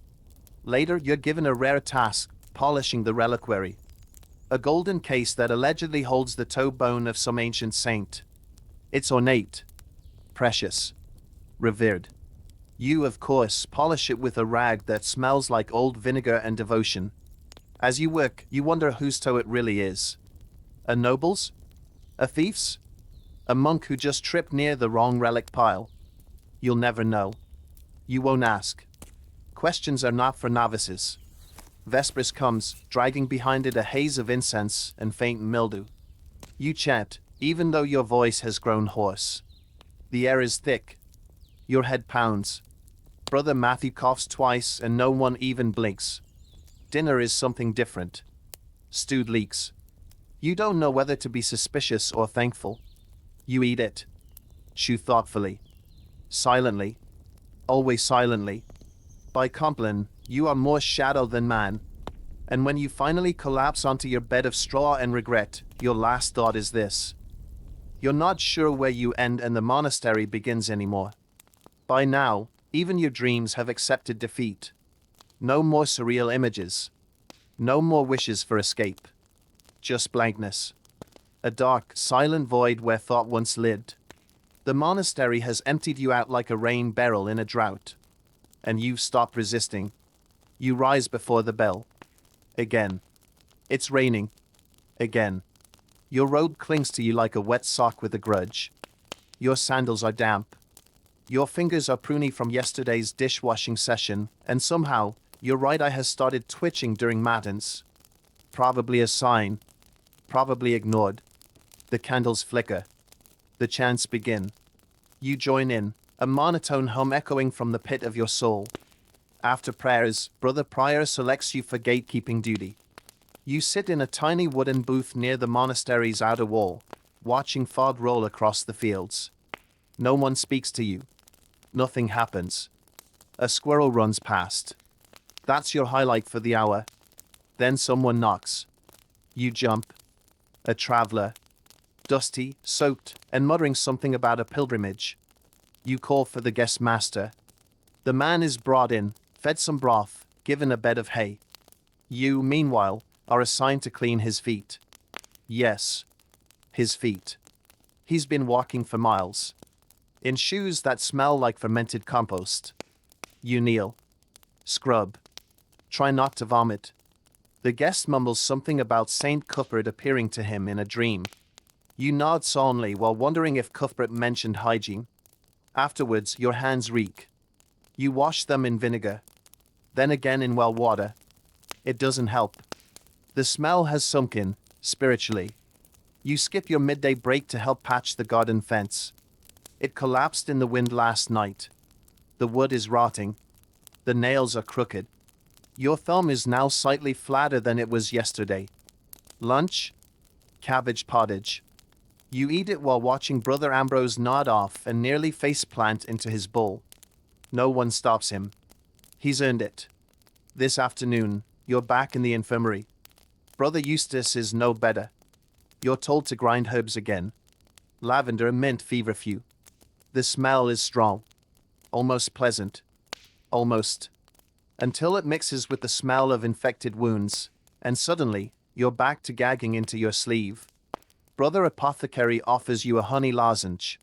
Later, you're given a rare task, polishing the reliquary. A golden case that allegedly holds the toe bone of some ancient saint. It's ornate. Precious. Revered. You, of course, polish it with a rag that smells like old vinegar and devotion. As you work, you wonder whose toe it really is. A noble's? A thief's? A monk who just tripped near the wrong relic pile? You'll never know. You won't ask. Questions are not for novices. Vespers comes, dragging behind it a haze of incense and faint mildew. You chant, even though your voice has grown hoarse. The air is thick. Your head pounds. Brother Matthew coughs twice and no one even blinks. Dinner is something different. Stewed leeks. You don't know whether to be suspicious or thankful. You eat it. Chew thoughtfully. Silently. Always silently. By Compline, you are more shadow than man. And when you finally collapse onto your bed of straw and regret, your last thought is this. You're not sure where you end and the monastery begins anymore. By now, even your dreams have accepted defeat. No more surreal images. No more wishes for escape. Just blankness. A dark, silent void where thought once lived. The monastery has emptied you out like a rain barrel in a drought. And you've stopped resisting. You rise before the bell. Again. It's raining. Again. Your robe clings to you like a wet sock with a grudge. Your sandals are damp. Your fingers are pruny from yesterday's dishwashing session, and somehow, your right eye has started twitching during matins. Probably a sign. Probably ignored. The candles flicker. The chants begin. You join in, a monotone hum echoing from the pit of your soul. After prayers, Brother Prior selects you for gatekeeping duty. You sit in a tiny wooden booth near the monastery's outer wall, watching fog roll across the fields. No one speaks to you. Nothing happens. A squirrel runs past. That's your highlight for the hour. Then someone knocks. You jump. A traveler. Dusty, soaked, and muttering something about a pilgrimage. You call for the guest master. The man is brought in, fed some broth, given a bed of hay. You, meanwhile, are assigned to clean his feet. Yes. His feet. He's been walking for miles. In shoes that smell like fermented compost. You kneel. Scrub. Try not to vomit. The guest mumbles something about Saint Cuthbert appearing to him in a dream. You nod solemnly while wondering if Cuthbert mentioned hygiene. Afterwards, your hands reek. You wash them in vinegar. Then again in well water. It doesn't help. The smell has sunk in, spiritually. You skip your midday break to help patch the garden fence. It collapsed in the wind last night. The wood is rotting. The nails are crooked. Your thumb is now slightly flatter than it was yesterday. Lunch? Cabbage pottage. You eat it while watching Brother Ambrose nod off and nearly faceplant into his bowl. No one stops him. He's earned it. This afternoon, you're back in the infirmary. Brother Eustace is no better. You're told to grind herbs again. Lavender and mint feverfew. The smell is strong. Almost pleasant. Almost. Until it mixes with the smell of infected wounds, and suddenly, you're back to gagging into your sleeve. Brother Apothecary offers you a honey lozenge.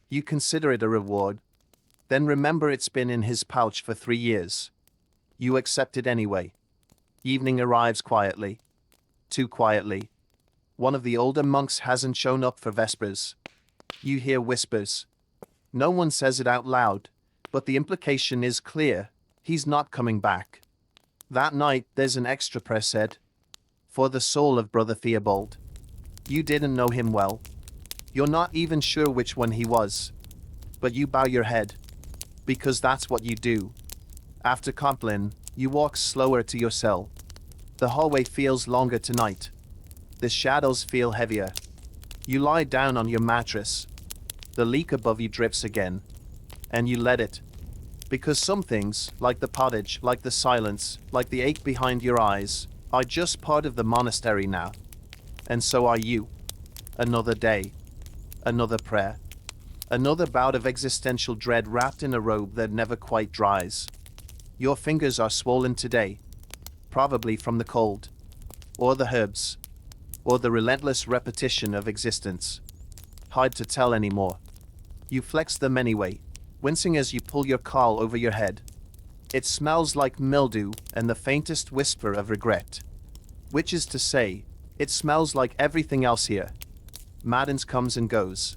You consider it a reward. Then remember it's been in his pouch for 3 years. You accept it anyway. Evening arrives quietly. Too quietly. One of the older monks hasn't shown up for vespers. You hear whispers. No one says it out loud, but the implication is clear. He's not coming back. That night, there's an extra prayer said. For the soul of Brother Theobald. You didn't know him well. You're not even sure which one he was. But you bow your head. Because that's what you do. After Compline, you walk slower to your cell. The hallway feels longer tonight. The shadows feel heavier. You lie down on your mattress. The leak above you drips again. And you let it. Because some things, like the pottage, like the silence, like the ache behind your eyes, are just part of the monastery now. And so are you. Another day. Another prayer. Another bout of existential dread wrapped in a robe that never quite dries. Your fingers are swollen today. Probably from the cold. Or the herbs. Or the relentless repetition of existence. Hard to tell anymore. You flex them anyway, wincing as you pull your caul over your head. It smells like mildew and the faintest whisper of regret. Which is to say, it smells like everything else here. Madden's comes and goes.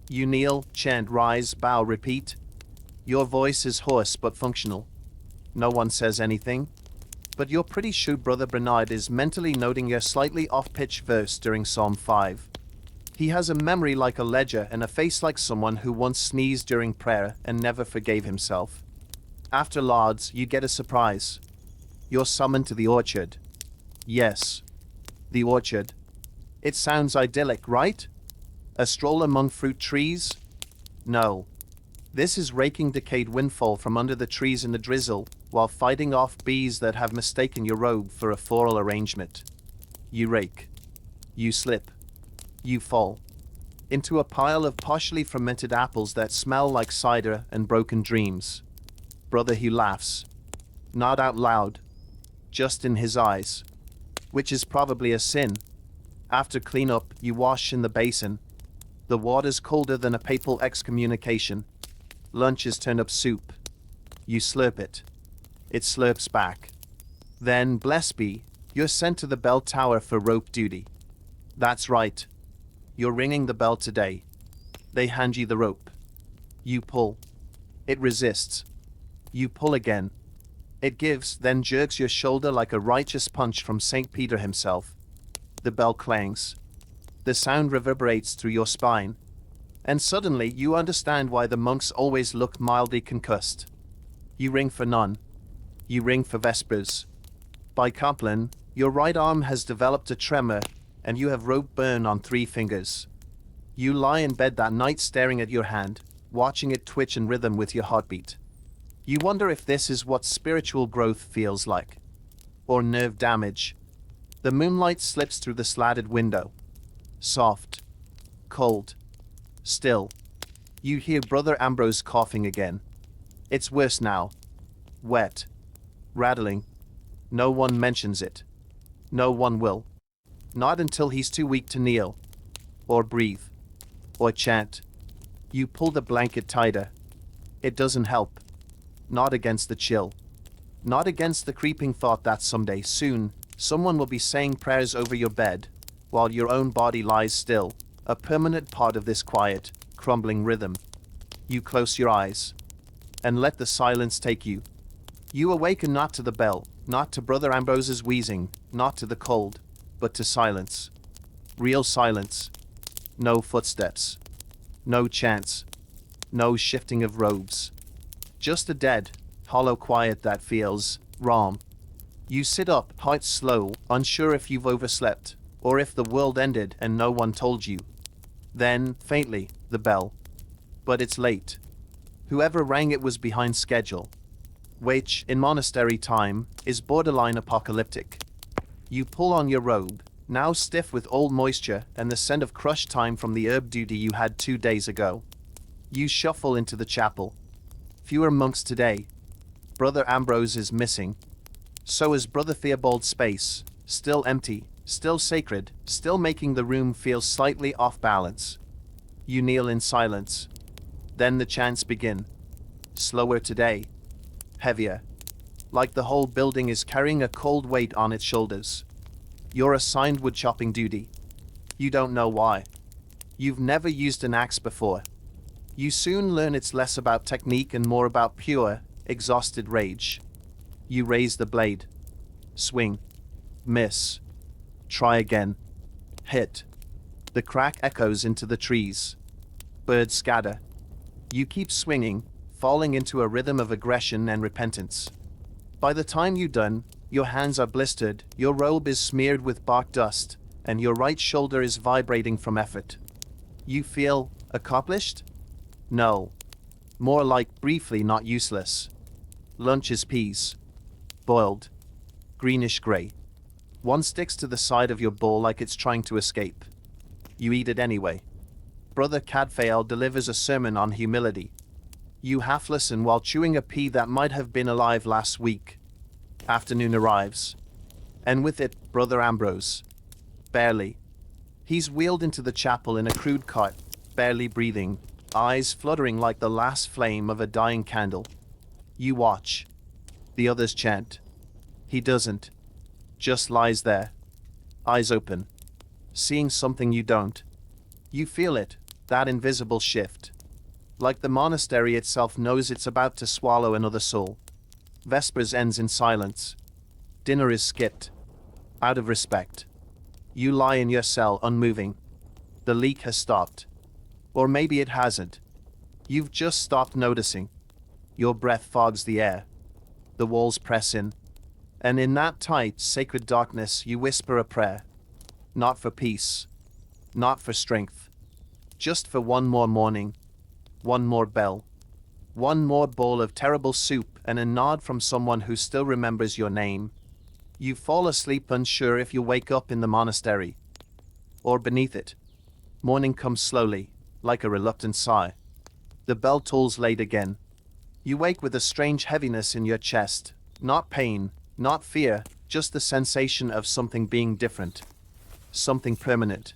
You kneel, chant, rise, bow, repeat. Your voice is hoarse but functional. No one says anything. But you're pretty sure Brother Bernard is mentally noting your slightly off-pitch verse during Psalm 5. He has a memory like a ledger and a face like someone who once sneezed during prayer and never forgave himself. After lauds, you get a surprise. You're summoned to the orchard. Yes. The orchard. It sounds idyllic, right? A stroll among fruit trees? No. This is raking decayed windfall from under the trees in the drizzle, while fighting off bees that have mistaken your robe for a floral arrangement. You rake. You slip. You fall. Into a pile of partially fermented apples that smell like cider and broken dreams. Brother Hugh laughs. Not out loud. Just in his eyes. Which is probably a sin. After cleanup, you wash in the basin. The water's colder than a papal excommunication. Lunch is turnip soup. You slurp it. It slurps back. Then, bless be, you're sent to the bell tower for rope duty. That's right. You're ringing the bell today. They hand you the rope. You pull. It resists. You pull again. It gives, then jerks your shoulder like a righteous punch from St. Peter himself. The bell clangs. The sound reverberates through your spine. And suddenly you understand why the monks always look mildly concussed. You ring for none. You ring for vespers. By Compline, your right arm has developed a tremor, and you have rope burn on 3 fingers. You lie in bed that night staring at your hand, watching it twitch in rhythm with your heartbeat. You wonder if this is what spiritual growth feels like. Or nerve damage. The moonlight slips through the slatted window. Soft. Cold. Still. You hear Brother Ambrose coughing again. It's worse now. Wet. Rattling. No one mentions it. No one will. Not until he's too weak to kneel. Or breathe. Or chant. You pull the blanket tighter. It doesn't help. Not against the chill. Not against the creeping thought that someday, soon, someone will be saying prayers over your bed, while your own body lies still, a permanent part of this quiet, crumbling rhythm. You close your eyes. And let the silence take you. You awaken not to the bell, not to Brother Ambrose's wheezing, not to the cold, but to silence. Real silence. No footsteps. No chants. No shifting of robes. Just a dead, hollow quiet that feels wrong. You sit up, heart slow, unsure if you've overslept, or if the world ended and no one told you. Then, faintly, the bell. But it's late. Whoever rang it was behind schedule. which, in monastery time, is borderline apocalyptic. You pull on your robe, now stiff with old moisture and the scent of crushed thyme from the herb duty you had 2 days ago. You shuffle into the chapel. Fewer monks today. Brother Ambrose is missing. So is Brother Theobald's space, still empty, still sacred, still making the room feel slightly off balance. You kneel in silence. Then the chants begin. Slower today. Heavier. Like the whole building is carrying a cold weight on its shoulders. You're assigned wood chopping duty. You don't know why. You've never used an axe before. You soon learn it's less about technique and more about pure, exhausted rage. You raise the blade. Swing. Miss. Try again. Hit. The crack echoes into the trees. Birds scatter. You keep swinging, falling into a rhythm of aggression and repentance. By the time you're done, your hands are blistered, your robe is smeared with bark dust, and your right shoulder is vibrating from effort. You feel accomplished? No. More like briefly not useless. Lunch is peas. Boiled. Greenish gray. One sticks to the side of your bowl like it's trying to escape. You eat it anyway. Brother Cadfael delivers a sermon on humility. You half listen while chewing a pea that might have been alive last week. Afternoon arrives. And with it, Brother Ambrose. Barely. He's wheeled into the chapel in a crude cart, barely breathing, eyes fluttering like the last flame of a dying candle. You watch. The others chant. He doesn't. Just lies there. Eyes open. Seeing something you don't. You feel it, that invisible shift. Like the monastery itself knows it's about to swallow another soul. Vespers ends in silence. Dinner is skipped. Out of respect. You lie in your cell unmoving. The leak has stopped. Or maybe it hasn't. You've just stopped noticing. Your breath fogs the air. The walls press in. And in that tight, sacred darkness you whisper a prayer. Not for peace. Not for strength. Just for one more morning. One more bell. One more bowl of terrible soup and a nod from someone who still remembers your name. You fall asleep unsure if you wake up in the monastery. Or beneath it. Morning comes slowly, like a reluctant sigh. The bell tolls late again. You wake with a strange heaviness in your chest. Not pain, not fear, just the sensation of something being different. Something permanent.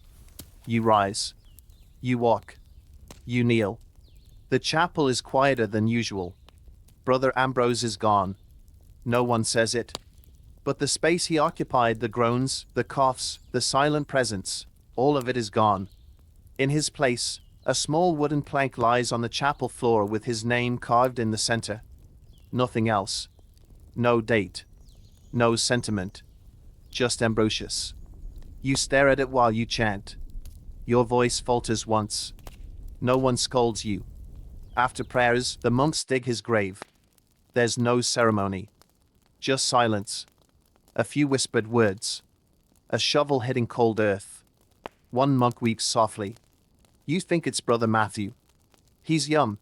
You rise. You walk. You kneel. The chapel is quieter than usual. Brother Ambrose is gone. No one says it. But the space he occupied, the groans, the coughs, the silent presence, all of it is gone. In his place, a small wooden plank lies on the chapel floor with his name carved in the center. Nothing else. No date. No sentiment. Just Ambrosius. You stare at it while you chant. Your voice falters once. No one scolds you. After prayers, the monks dig his grave. There's no ceremony. Just silence. A few whispered words. A shovel hitting cold earth. One monk weeps softly. You think it's Brother Matthew. He's young.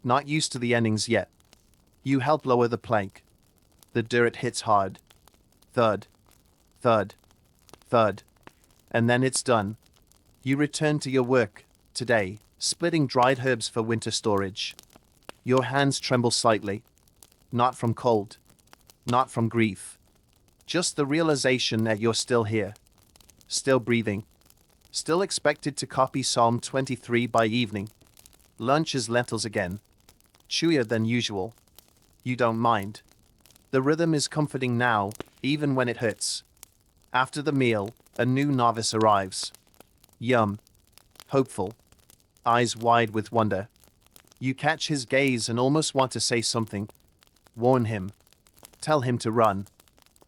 Not used to the endings yet. You help lower the plank. The dirt hits hard. Thud. Thud. Thud. And then it's done. You return to your work, today, splitting dried herbs for winter storage. Your hands tremble slightly. Not from cold. Not from grief. Just the realization that you're still here. Still breathing. Still expected to copy Psalm 23 by evening. Lunch is lentils again. Chewier than usual. You don't mind. The rhythm is comforting now, even when it hurts. After the meal, a new novice arrives. Young. Hopeful. Eyes wide with wonder. You catch his gaze and almost want to say something. Warn him. Tell him to run.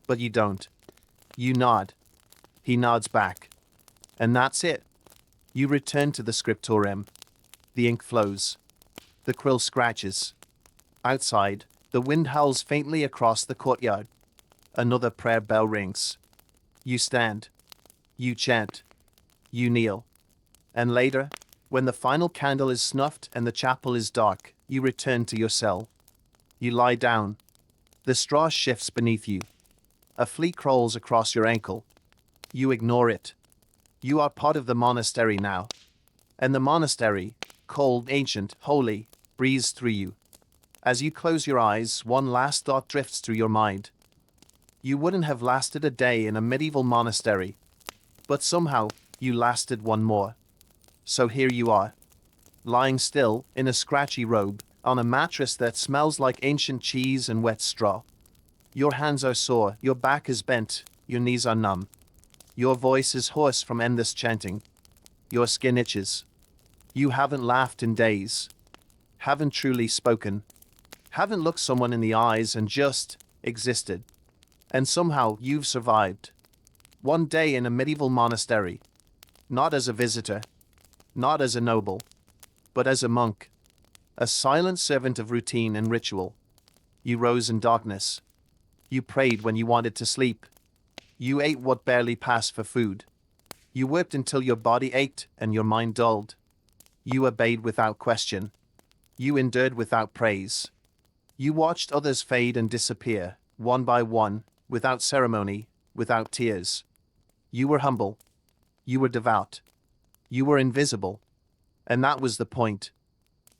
But you don't. You nod. He nods back. And that's it. You return to the scriptorium. The ink flows. The quill scratches. Outside, the wind howls faintly across the courtyard. Another prayer bell rings. You stand. You chant. You kneel. And later, when the final candle is snuffed and the chapel is dark, you return to your cell. You lie down. The straw shifts beneath you. A flea crawls across your ankle. You ignore it. You are part of the monastery now. And the monastery, cold, ancient, holy, breathes through you. As you close your eyes, one last thought drifts through your mind. You wouldn't have lasted a day in a medieval monastery, but somehow, you lasted one more. So here you are, lying still, in a scratchy robe, on a mattress that smells like ancient cheese and wet straw. Your hands are sore, your back is bent, your knees are numb. Your voice is hoarse from endless chanting. Your skin itches. You haven't laughed in days. Haven't truly spoken. Haven't looked someone in the eyes and just existed. And somehow you've survived. One day in a medieval monastery. Not as a visitor. Not as a noble. But as a monk. A silent servant of routine and ritual. You rose in darkness. You prayed when you wanted to sleep. You ate what barely passed for food. You worked until your body ached and your mind dulled. You obeyed without question. You endured without praise. You watched others fade and disappear, one by one, without ceremony, without tears. You were humble. You were devout. You were invisible. And that was the point.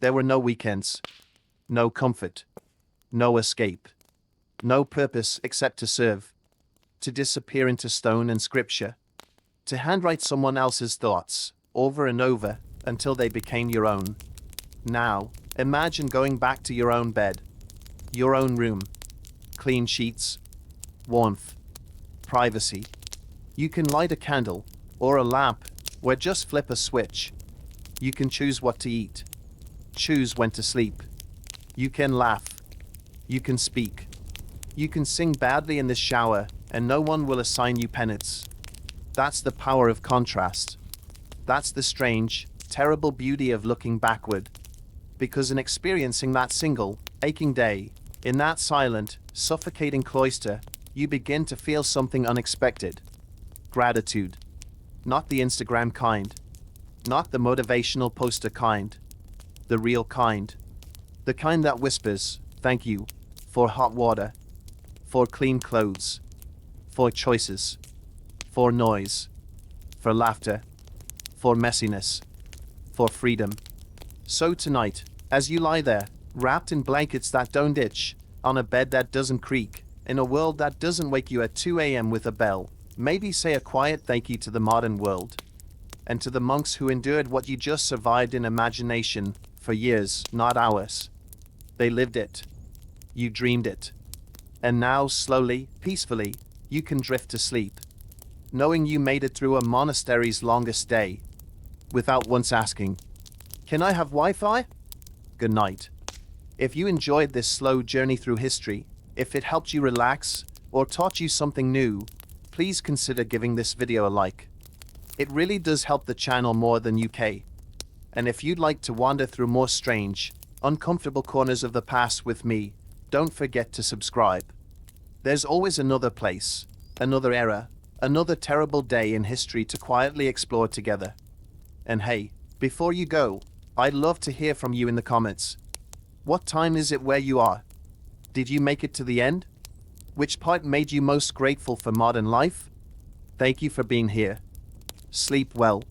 There were no weekends. No comfort. No escape. No purpose except to serve. To disappear into stone and scripture. To handwrite someone else's thoughts, over and over, until they became your own. Now, imagine going back to your own bed. Your own room. Clean sheets. Warmth. Privacy. You can light a candle, or a lamp, or just flip a switch. You can choose what to eat. Choose when to sleep. You can laugh. You can speak. You can sing badly in the shower, and no one will assign you penance. That's the power of contrast. That's the strange, terrible beauty of looking backward. Because in experiencing that single, aching day, in that silent, suffocating cloister, you begin to feel something unexpected. Gratitude. Not the Instagram kind. Not the motivational poster kind. The real kind. The kind that whispers, thank you, for hot water, for clean clothes, for choices, for noise, for laughter, for messiness, for freedom. So tonight, as you lie there, wrapped in blankets that don't itch, on a bed that doesn't creak, in a world that doesn't wake you at 2 a.m. with a bell, maybe say a quiet thank you to the modern world. And to the monks who endured what you just survived in imagination, for years, not hours. They lived it. You dreamed it. And now, slowly, peacefully, you can drift to sleep. Knowing you made it through a monastery's longest day. Without once asking, can I have Wi-Fi? Good night. If you enjoyed this slow journey through history, if it helped you relax, or taught you something new, please consider giving this video a like. It really does help the channel more than UK. And if you'd like to wander through more strange, uncomfortable corners of the past with me, don't forget to subscribe. There's always another place, another era, another terrible day in history to quietly explore together. And hey, before you go, I'd love to hear from you in the comments. What time is it where you are? Did you make it to the end? Which part made you most grateful for modern life? Thank you for being here. Sleep well.